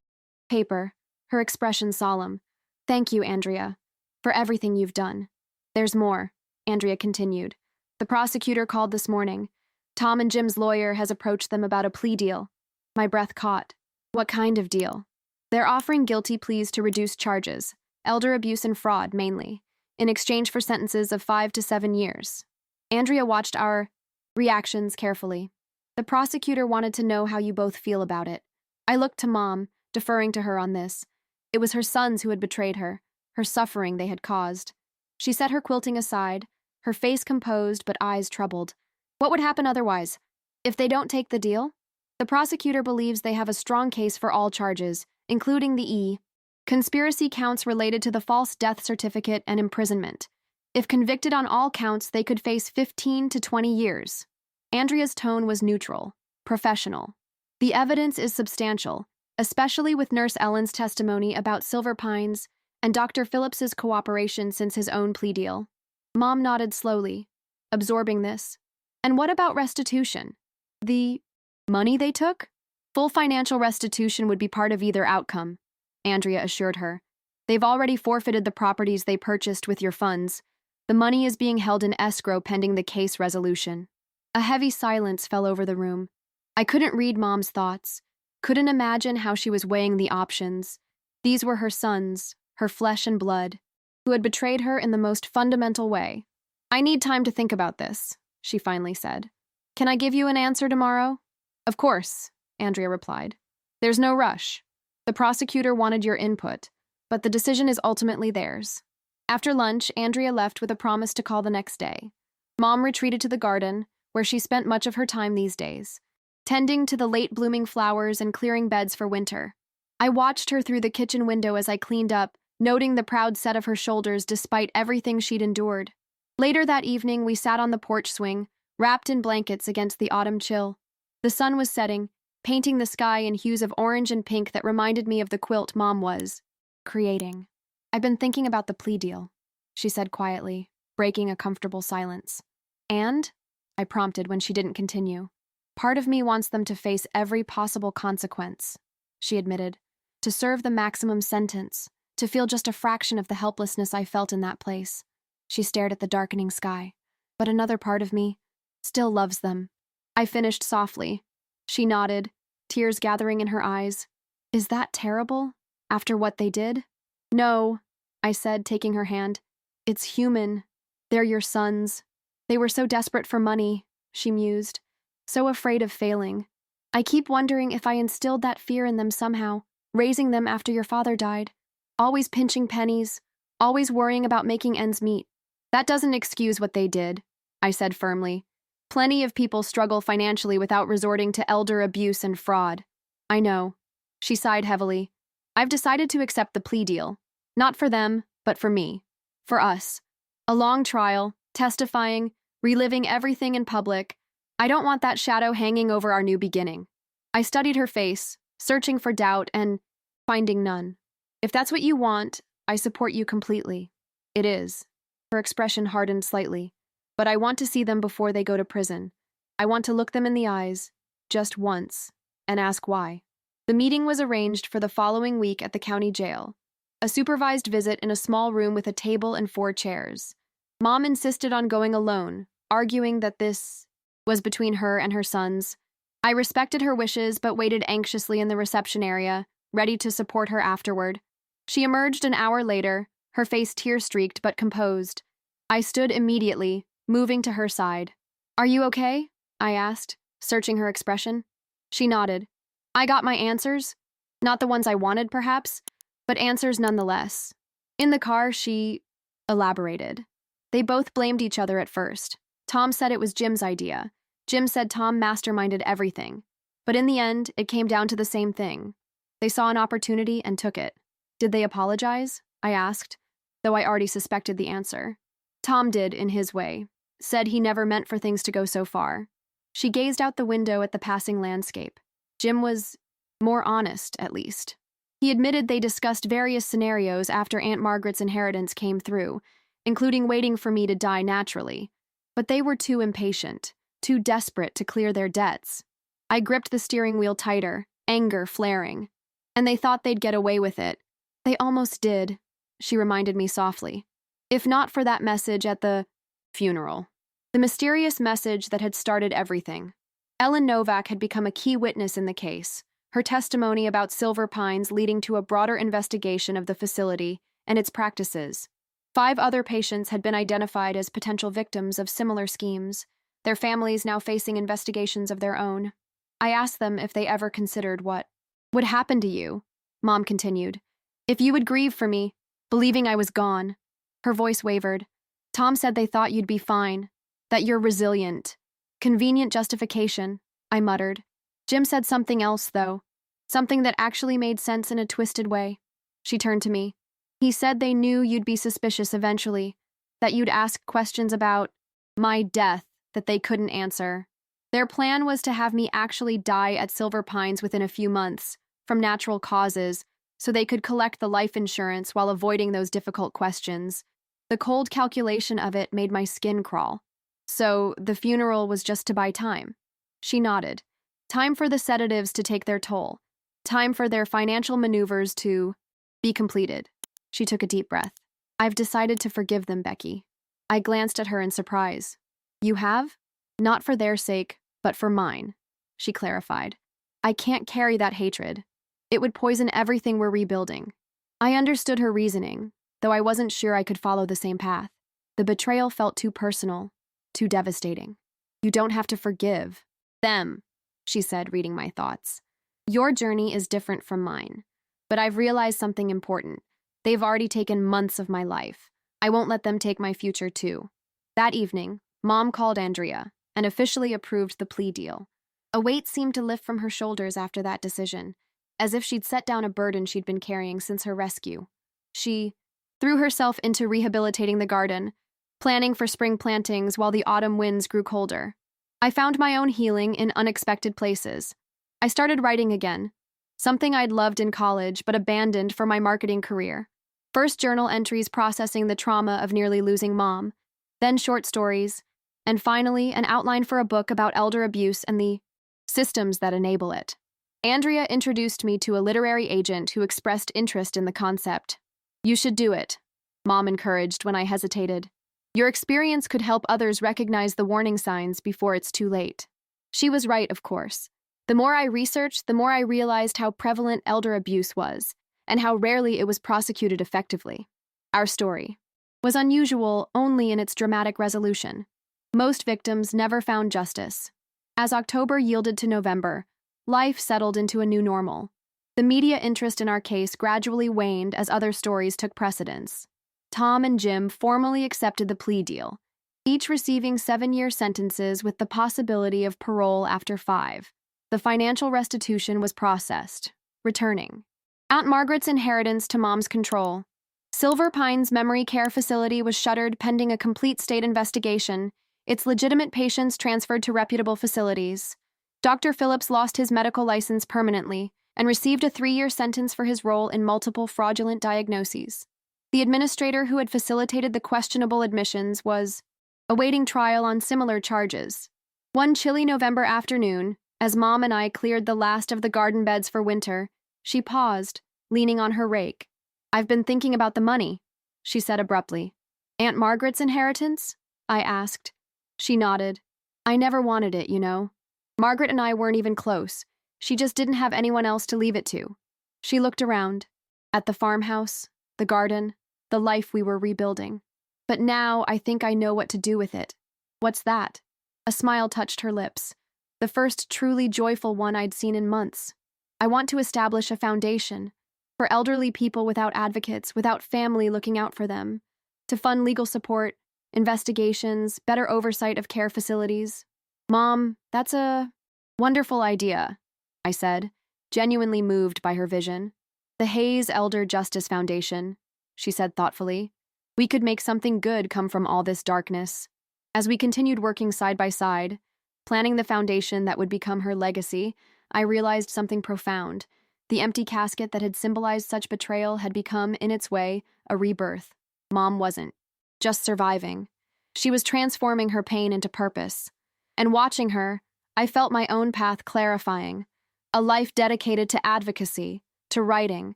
paper, her expression solemn. Thank you, Andrea, for everything you've done. There's more, Andrea continued. The prosecutor called this morning. Tom and Jim's lawyer has approached them about a plea deal. My breath caught. What kind of deal? They're offering guilty pleas to reduce charges, elder abuse and fraud mainly, in exchange for sentences of 5 to 7 years. Andrea watched our reactions carefully. The prosecutor wanted to know how you both feel about it. I looked to Mom, deferring to her on this. It was her sons who had betrayed her suffering they had caused. She set her quilting aside, her face composed but eyes troubled. What would happen otherwise? If they don't take the deal? The prosecutor believes they have a strong case for all charges, including the conspiracy counts related to the false death certificate and imprisonment. If convicted on all counts, they could face 15 to 20 years. Andrea's tone was neutral, professional. The evidence is substantial, especially with Nurse Ellen's testimony about Silver Pines and Dr. Phillips's cooperation since his own plea deal. Mom nodded slowly, absorbing this. And what about restitution? The money they took? Full financial restitution would be part of either outcome, Andrea assured her. They've already forfeited the properties they purchased with your funds. The money is being held in escrow pending the case resolution. A heavy silence fell over the room. I couldn't read Mom's thoughts, couldn't imagine how she was weighing the options. These were her sons, her flesh and blood, who had betrayed her in the most fundamental way. I need time to think about this, she finally said. Can I give you an answer tomorrow? Of course, Andrea replied. There's no rush. The prosecutor wanted your input, but the decision is ultimately theirs. After lunch, Andrea left with a promise to call the next day. Mom retreated to the garden, where she spent much of her time these days, tending to the late-blooming flowers and clearing beds for winter. I watched her through the kitchen window as I cleaned up, noting the proud set of her shoulders despite everything she'd endured. Later that evening, we sat on the porch swing, wrapped in blankets against the autumn chill. The sun was setting, painting the sky in hues of orange and pink that reminded me of the quilt Mom was creating. I've been thinking about the plea deal, she said quietly, breaking a comfortable silence. And? I prompted when she didn't continue. Part of me wants them to face every possible consequence, she admitted, to serve the maximum sentence, to feel just a fraction of the helplessness I felt in that place. She stared at the darkening sky. But another part of me still loves them. I finished softly. She nodded, tears gathering in her eyes. Is that terrible, after what they did? No, I said, taking her hand. It's human. They're your sons. They were so desperate for money, she mused, so afraid of failing. I keep wondering if I instilled that fear in them somehow, raising them after your father died. Always pinching pennies, always worrying about making ends meet. That doesn't excuse what they did, I said firmly. Plenty of people struggle financially without resorting to elder abuse and fraud. I know. She sighed heavily. I've decided to accept the plea deal. Not for them, but for me. For us. A long trial, testifying, reliving everything in public. I don't want that shadow hanging over our new beginning. I studied her face, searching for doubt and finding none. If that's what you want, I support you completely. It is. Her expression hardened slightly. But I want to see them before they go to prison. I want to look them in the eyes, just once, and ask why. The meeting was arranged for the following week at the county jail. A supervised visit in a small room with a table and 4 chairs. Mom insisted on going alone, arguing that this was between her and her sons. I respected her wishes but waited anxiously in the reception area, ready to support her afterward. She emerged an hour later, her face tear-streaked but composed. I stood immediately, moving to her side. Are you okay? I asked, searching her expression. She nodded. I got my answers. Not the ones I wanted, perhaps, but answers nonetheless. In the car, she elaborated. They both blamed each other at first. Tom said it was Jim's idea. Jim said Tom masterminded everything. But in the end, it came down to the same thing. They saw an opportunity and took it. Did they apologize? I asked, though I already suspected the answer. Tom did, in his way. Said he never meant for things to go so far. She gazed out the window at the passing landscape. Jim was more honest, at least. He admitted they discussed various scenarios after Aunt Margaret's inheritance came through, including waiting for me to die naturally. But they were too impatient, too desperate to clear their debts. I gripped the steering wheel tighter, anger flaring. And they thought they'd get away with it. They almost did, she reminded me softly. If not for that message at the funeral. The mysterious message that had started everything. Ellen Novak had become a key witness in the case, her testimony about Silver Pines leading to a broader investigation of the facility and its practices. 5 other patients had been identified as potential victims of similar schemes, their families now facing investigations of their own. I asked them if they ever considered what would happen to you, Mom continued. If you would grieve for me, believing I was gone. Her voice wavered. Tom said they thought you'd be fine, that you're resilient. Convenient justification, I muttered. Jim said something else, though. Something that actually made sense in a twisted way. She turned to me. He said they knew you'd be suspicious eventually, that you'd ask questions about my death that they couldn't answer. Their plan was to have me actually die at Silver Pines within a few months, from natural causes, so they could collect the life insurance while avoiding those difficult questions. The cold calculation of it made my skin crawl. So the funeral was just to buy time. She nodded. Time for the sedatives to take their toll. Time for their financial maneuvers to be completed. She took a deep breath. I've decided to forgive them, Becky. I glanced at her in surprise. You have? Not for their sake, but for mine, she clarified. I can't carry that hatred. It would poison everything we're rebuilding. I understood her reasoning, though I wasn't sure I could follow the same path. The betrayal felt too personal, too devastating. You don't have to forgive them, she said, reading my thoughts. Your journey is different from mine, but I've realized something important. They've already taken months of my life. I won't let them take my future, too. That evening, Mom called Andrea and officially approved the plea deal. A weight seemed to lift from her shoulders after that decision, as if she'd set down a burden she'd been carrying since her rescue. She threw herself into rehabilitating the garden, planning for spring plantings while the autumn winds grew colder. I found my own healing in unexpected places. I started writing again, something I'd loved in college but abandoned for my marketing career. First journal entries processing the trauma of nearly losing Mom, then short stories, and finally an outline for a book about elder abuse and the systems that enable it. Andrea introduced me to a literary agent who expressed interest in the concept. You should do it, Mom encouraged when I hesitated. Your experience could help others recognize the warning signs before it's too late. She was right, of course. The more I researched, the more I realized how prevalent elder abuse was, and how rarely it was prosecuted effectively. Our story was unusual only in its dramatic resolution. Most victims never found justice. As October yielded to November, life settled into a new normal. The media interest in our case gradually waned as other stories took precedence. Tom and Jim formally accepted the plea deal, each receiving 7-year sentences with the possibility of parole after 5. The financial restitution was processed, returning Aunt Margaret's inheritance to Mom's control. Silver Pines Memory Care Facility was shuttered pending a complete state investigation, its legitimate patients transferred to reputable facilities. Dr. Phillips lost his medical license permanently and received a 3-year sentence for his role in multiple fraudulent diagnoses. The administrator who had facilitated the questionable admissions was awaiting trial on similar charges. One chilly November afternoon, as Mom and I cleared the last of the garden beds for winter, she paused, leaning on her rake. I've been thinking about the money, she said abruptly. Aunt Margaret's inheritance? I asked. She nodded. I never wanted it, you know. Margaret and I weren't even close. She just didn't have anyone else to leave it to. She looked around, at the farmhouse, the garden, the life we were rebuilding. But now I think I know what to do with it. What's that? A smile touched her lips, the first truly joyful one I'd seen in months. I want to establish a foundation for elderly people without advocates, without family looking out for them, to fund legal support, investigations, better oversight of care facilities. Mom, that's a wonderful idea, I said, genuinely moved by her vision. The Hayes Elder Justice Foundation, she said thoughtfully. We could make something good come from all this darkness. As we continued working side by side, planning the foundation that would become her legacy, I realized something profound. The empty casket that had symbolized such betrayal had become, in its way, a rebirth. Mom wasn't just surviving. She was transforming her pain into purpose. And watching her, I felt my own path clarifying, a life dedicated to advocacy, to writing,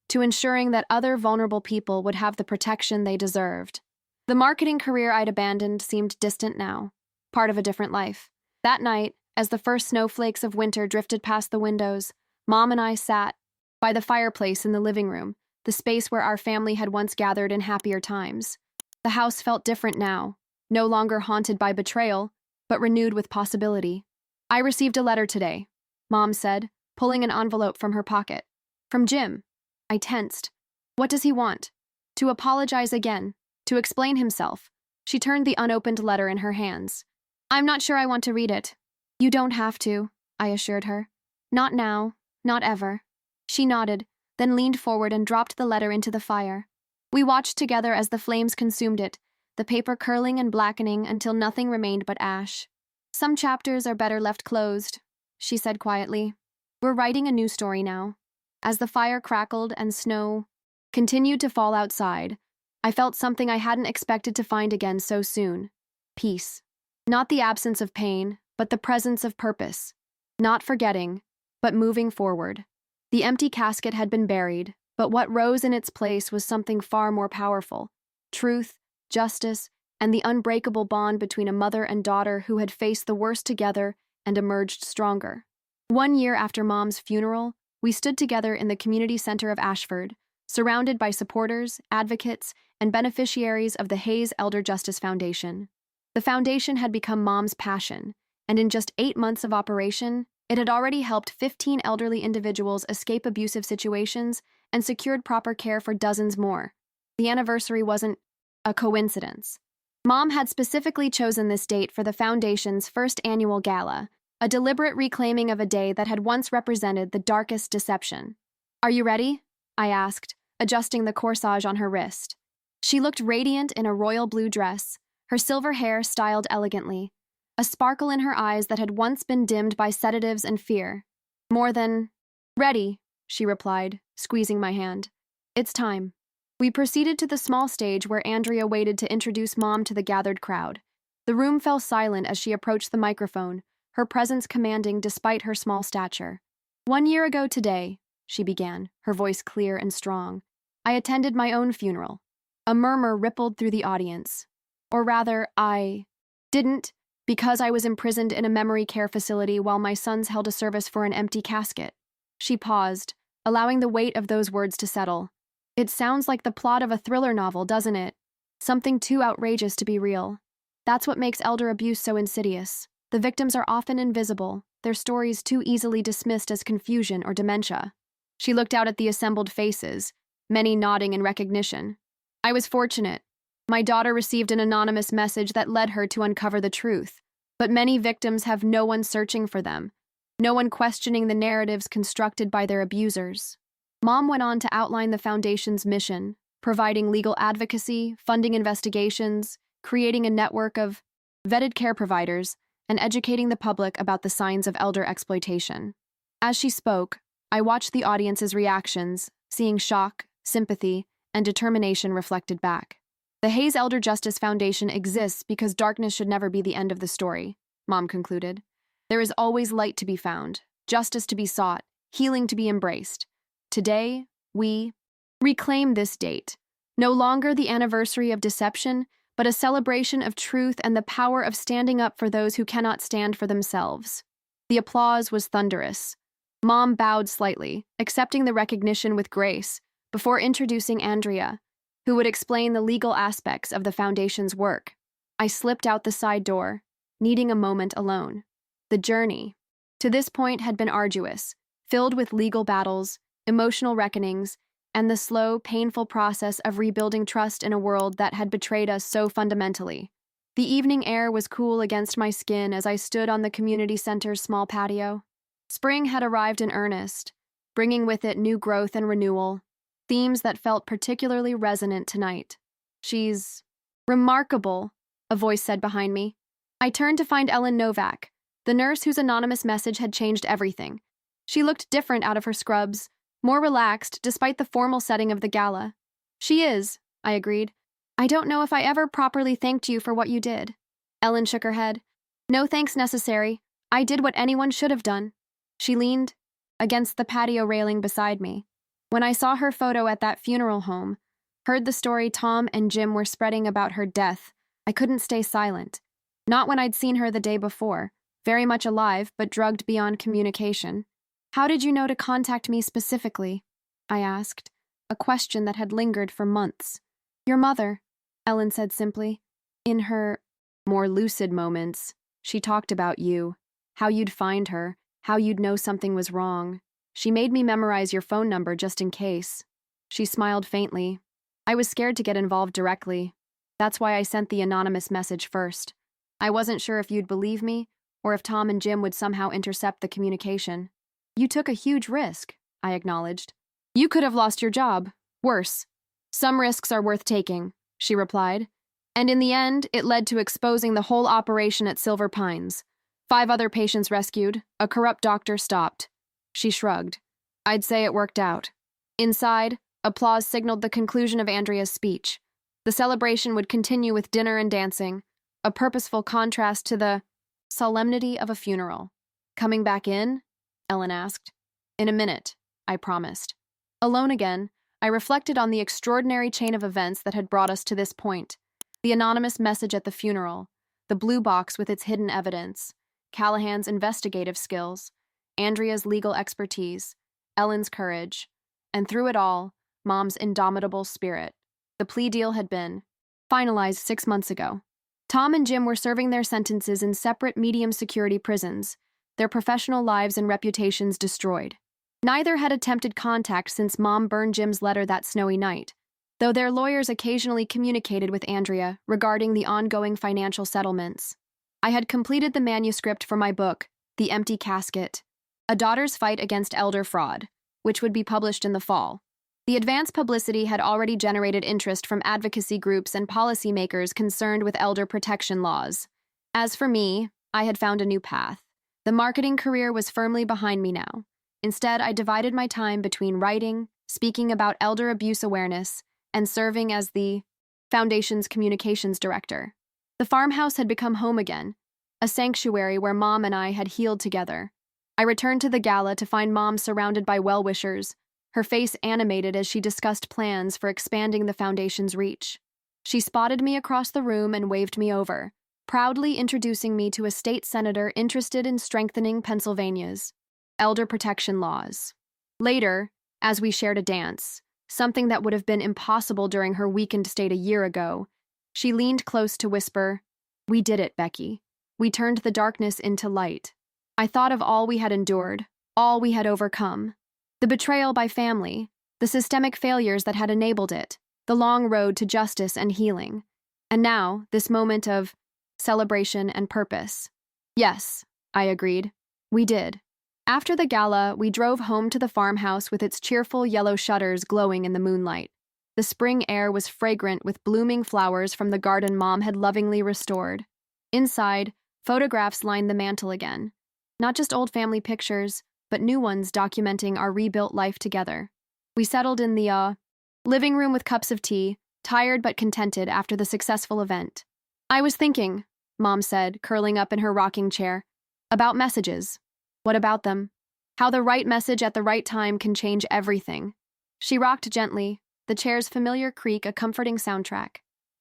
to ensuring that other vulnerable people would have the protection they deserved. The marketing career I'd abandoned seemed distant now, part of a different life. That night, as the first snowflakes of winter drifted past the windows, Mom and I sat by the fireplace in the living room, the space where our family had once gathered in happier times. The house felt different now, no longer haunted by betrayal, but renewed with possibility. I received a letter today, Mom said, pulling an envelope from her pocket. From Jim. I tensed. What does he want? To apologize again, to explain himself. She turned the unopened letter in her hands. I'm not sure I want to read it. You don't have to, I assured her. Not now, not ever. She nodded, then leaned forward and dropped the letter into the fire. We watched together as the flames consumed it, the paper curling and blackening until nothing remained but ash. Some chapters are better left closed, she said quietly. We're writing a new story now. As the fire crackled and snow continued to fall outside, I felt something I hadn't expected to find again so soon. Peace. Not the absence of pain, but the presence of purpose. Not forgetting, but moving forward. The empty casket had been buried, but what rose in its place was something far more powerful. Truth, justice, and the unbreakable bond between a mother and daughter who had faced the worst together and emerged stronger. 1 year after Mom's funeral, we stood together in the community center of Ashford, surrounded by supporters, advocates, and beneficiaries of the Hayes Elder Justice Foundation. The foundation had become Mom's passion, and in just 8 months of operation, it had already helped 15 elderly individuals escape abusive situations and secured proper care for dozens more. The anniversary wasn't a coincidence. Mom had specifically chosen this date for the foundation's first annual gala, a deliberate reclaiming of a day that had once represented the darkest deception. "Are you ready?" I asked, adjusting the corsage on her wrist. She looked radiant in a royal blue dress, her silver hair styled elegantly, a sparkle in her eyes that had once been dimmed by sedatives and fear. "More than ready," she replied, squeezing my hand. "It's time." We proceeded to the small stage where Andrea waited to introduce Mom to the gathered crowd. The room fell silent as she approached the microphone, her presence commanding despite her small stature. "1 year ago today," she began, her voice clear and strong, "I attended my own funeral." A murmur rippled through the audience. Or rather, I didn't, because I was imprisoned in a memory care facility while my sons held a service for an empty casket. She paused, allowing the weight of those words to settle. "It sounds like the plot of a thriller novel, doesn't it? Something too outrageous to be real. That's what makes elder abuse so insidious. The victims are often invisible, their stories too easily dismissed as confusion or dementia." She looked out at the assembled faces, many nodding in recognition. "I was fortunate. My daughter received an anonymous message that led her to uncover the truth. But many victims have no one searching for them, no one questioning the narratives constructed by their abusers." Mom went on to outline the foundation's mission, providing legal advocacy, funding investigations, creating a network of vetted care providers, and educating the public about the signs of elder exploitation. As she spoke, I watched the audience's reactions, seeing shock, sympathy, and determination reflected back. "The Hayes Elder Justice Foundation exists because darkness should never be the end of the story," Mom concluded. "There is always light to be found, justice to be sought, healing to be embraced. Today, we reclaim this date, no longer the anniversary of deception, but a celebration of truth and the power of standing up for those who cannot stand for themselves." The applause was thunderous. Mom bowed slightly, accepting the recognition with grace, before introducing Andrea, who would explain the legal aspects of the foundation's work. I slipped out the side door, needing a moment alone. The journey to this point had been arduous, filled with legal battles, emotional reckonings, and the slow, painful process of rebuilding trust in a world that had betrayed us so fundamentally. The evening air was cool against my skin as I stood on the community center's small patio. Spring had arrived in earnest, bringing with it new growth and renewal, themes that felt particularly resonant tonight. "She's remarkable," a voice said behind me. I turned to find Ellen Novak, the nurse whose anonymous message had changed everything. She looked different out of her scrubs, more relaxed despite the formal setting of the gala. "She is," I agreed. "I don't know if I ever properly thanked you for what you did." Ellen shook her head. "No thanks necessary. I did what anyone should have done." She leaned against the patio railing beside me. When I saw her photo at that funeral home, heard the story Tom and Jim were spreading about her death, I couldn't stay silent. Not when I'd seen her the day before, very much alive but drugged beyond communication. "How did you know to contact me specifically?" I asked, a question that had lingered for months. "Your mother," Ellen said simply. In her more lucid moments, she talked about you, how you'd find her, how you'd know something was wrong. She made me memorize your phone number just in case." She smiled faintly. "I was scared to get involved directly. That's why I sent the anonymous message first. I wasn't sure if you'd believe me, or if Tom and Jim would somehow intercept the communication." You took a huge risk, I acknowledged. You could have lost your job. Worse. Some risks are worth taking, she replied. And in the end, it led to exposing the whole operation at Silver Pines. 5 other patients rescued, a corrupt doctor stopped. She shrugged. I'd say it worked out. Inside, applause signaled the conclusion of Andrea's speech. The celebration would continue with dinner and dancing, a purposeful contrast to the solemnity of a funeral. Coming back in? Ellen asked. In a minute, I promised. Alone again, I reflected on the extraordinary chain of events that had brought us to this point. The anonymous message at the funeral, the blue box with its hidden evidence, Callahan's investigative skills, Andrea's legal expertise, Ellen's courage, and through it all, Mom's indomitable spirit. The plea deal had been finalized 6 months ago. Tom and Jim were serving their sentences in separate medium-security prisons, their professional lives and reputations destroyed. Neither had attempted contact since Mom burned Jim's letter that snowy night, though their lawyers occasionally communicated with Andrea regarding the ongoing financial settlements. I had completed the manuscript for my book, The Empty Casket, A Daughter's Fight Against Elder Fraud, which would be published in the fall. The advance publicity had already generated interest from advocacy groups and policymakers concerned with elder protection laws. As for me, I had found a new path. The marketing career was firmly behind me now. Instead, I divided my time between writing, speaking about elder abuse awareness, and serving as the Foundation's communications director. The farmhouse had become home again, a sanctuary where Mom and I had healed together. I returned to the gala to find Mom surrounded by well-wishers, her face animated as she discussed plans for expanding the Foundation's reach. She spotted me across the room and waved me over, proudly introducing me to a state senator interested in strengthening Pennsylvania's elder protection laws. Later, as we shared a dance, something that would have been impossible during her weakened state a year ago, she leaned close to whisper, "We did it, Becky. We turned the darkness into light." I thought of all we had endured, all we had overcome. The betrayal by family, the systemic failures that had enabled it, the long road to justice and healing. And now, this moment of celebration and purpose. Yes, I agreed. We did. After the gala, we drove home to the farmhouse with its cheerful yellow shutters glowing in the moonlight. The spring air was fragrant with blooming flowers from the garden Mom had lovingly restored. Inside, photographs lined the mantel again. Not just old family pictures, but new ones documenting our rebuilt life together. We settled in the living room with cups of tea, tired but contented after the successful event. I was thinking, Mom said, curling up in her rocking chair, about messages. What about them? How the right message at the right time can change everything. She rocked gently, the chair's familiar creak a comforting soundtrack.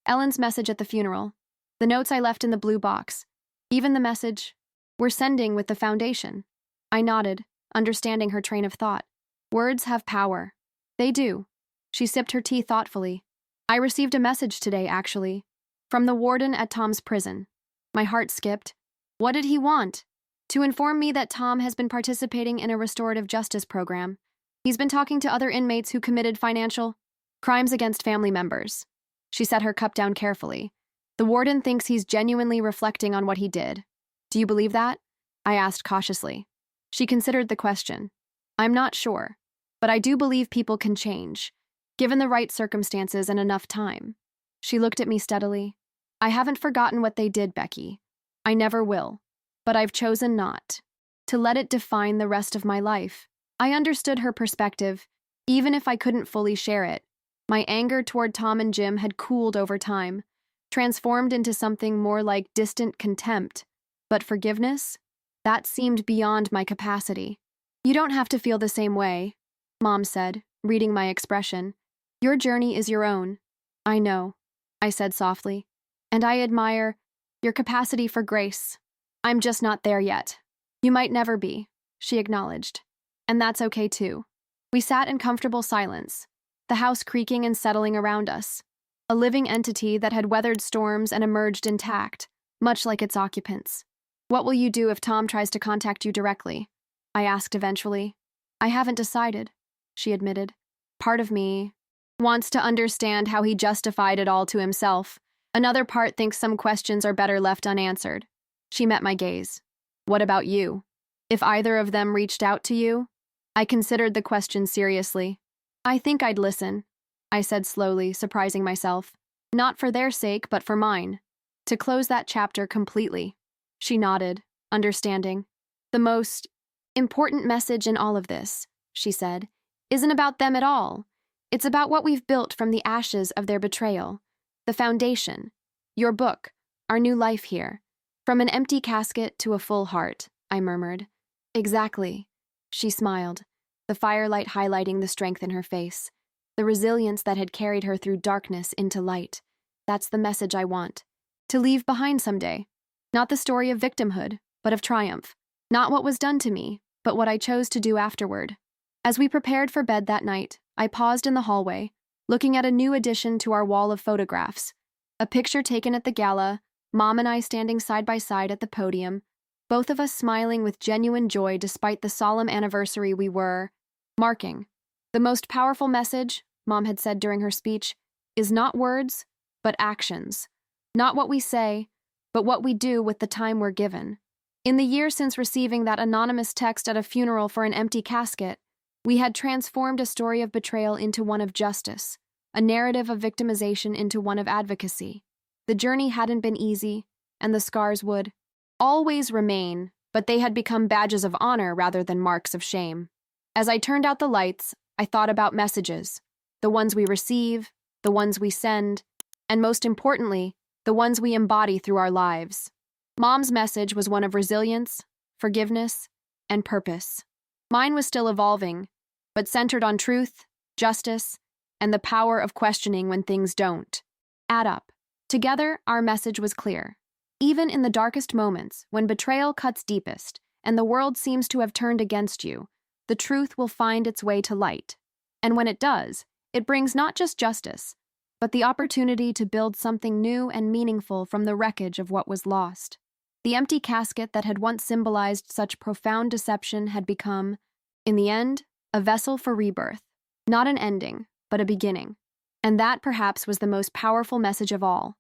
Ellen's message at the funeral. The notes I left in the blue box. Even the message we're sending with the Foundation. I nodded, understanding her train of thought. Words have power. They do. She sipped her tea thoughtfully. I received a message today, actually, from the warden at Tom's prison. My heart skipped. What did he want? To inform me that Tom has been participating in a restorative justice program. He's been talking to other inmates who committed financial crimes against family members. She set her cup down carefully. The warden thinks he's genuinely reflecting on what he did. Do you believe that? I asked cautiously. She considered the question. I'm not sure, but I do believe people can change, given the right circumstances and enough time. She looked at me steadily. I haven't forgotten what they did, Becky. I never will. But I've chosen not to let it define the rest of my life. I understood her perspective, even if I couldn't fully share it. My anger toward Tom and Jim had cooled over time, transformed into something more like distant contempt. But forgiveness? That seemed beyond my capacity. You don't have to feel the same way, Mom said, reading my expression. Your journey is your own. I know, I said softly, and I admire your capacity for grace. I'm just not there yet. You might never be, she acknowledged. And that's okay too. We sat in comfortable silence, the house creaking and settling around us. A living entity that had weathered storms and emerged intact, much like its occupants. What will you do if Tom tries to contact you directly? I asked eventually. I haven't decided, she admitted. Part of me wants to understand how he justified it all to himself. Another part thinks some questions are better left unanswered. She met my gaze. What about you? If either of them reached out to you? I considered the question seriously. I think I'd listen, I said slowly, surprising myself. Not for their sake, but for mine. To close that chapter completely. She nodded, understanding. The most important message in all of this, she said, isn't about them at all. It's about what we've built from the ashes of their betrayal. The foundation. Your book. Our new life here. From an empty casket to a full heart, I murmured. Exactly. She smiled, the firelight highlighting the strength in her face, the resilience that had carried her through darkness into light. That's the message I want. To leave behind someday. Not the story of victimhood, but of triumph. Not what was done to me, but what I chose to do afterward. As we prepared for bed that night, I paused in the hallway, looking at a new addition to our wall of photographs. A picture taken at the gala, Mom and I standing side by side at the podium, both of us smiling with genuine joy despite the solemn anniversary we were marking. The most powerful message, Mom had said during her speech, is not words, but actions. Not what we say, but what we do with the time we're given. In the year since receiving that anonymous text at a funeral for an empty casket, we had transformed a story of betrayal into one of justice, a narrative of victimization into one of advocacy. The journey hadn't been easy, and the scars would always remain, but they had become badges of honor rather than marks of shame. As I turned out the lights, I thought about messages, the ones we receive, the ones we send, and most importantly, the ones we embody through our lives. Mom's message was one of resilience, forgiveness, and purpose. Mine was still evolving, but centered on truth, justice, and the power of questioning when things don't add up. Together, our message was clear. Even in the darkest moments, when betrayal cuts deepest and the world seems to have turned against you, the truth will find its way to light. And when it does, it brings not just justice, but the opportunity to build something new and meaningful from the wreckage of what was lost. The empty casket that had once symbolized such profound deception had become, in the end, a vessel for rebirth. Not an ending, but a beginning. And that perhaps was the most powerful message of all.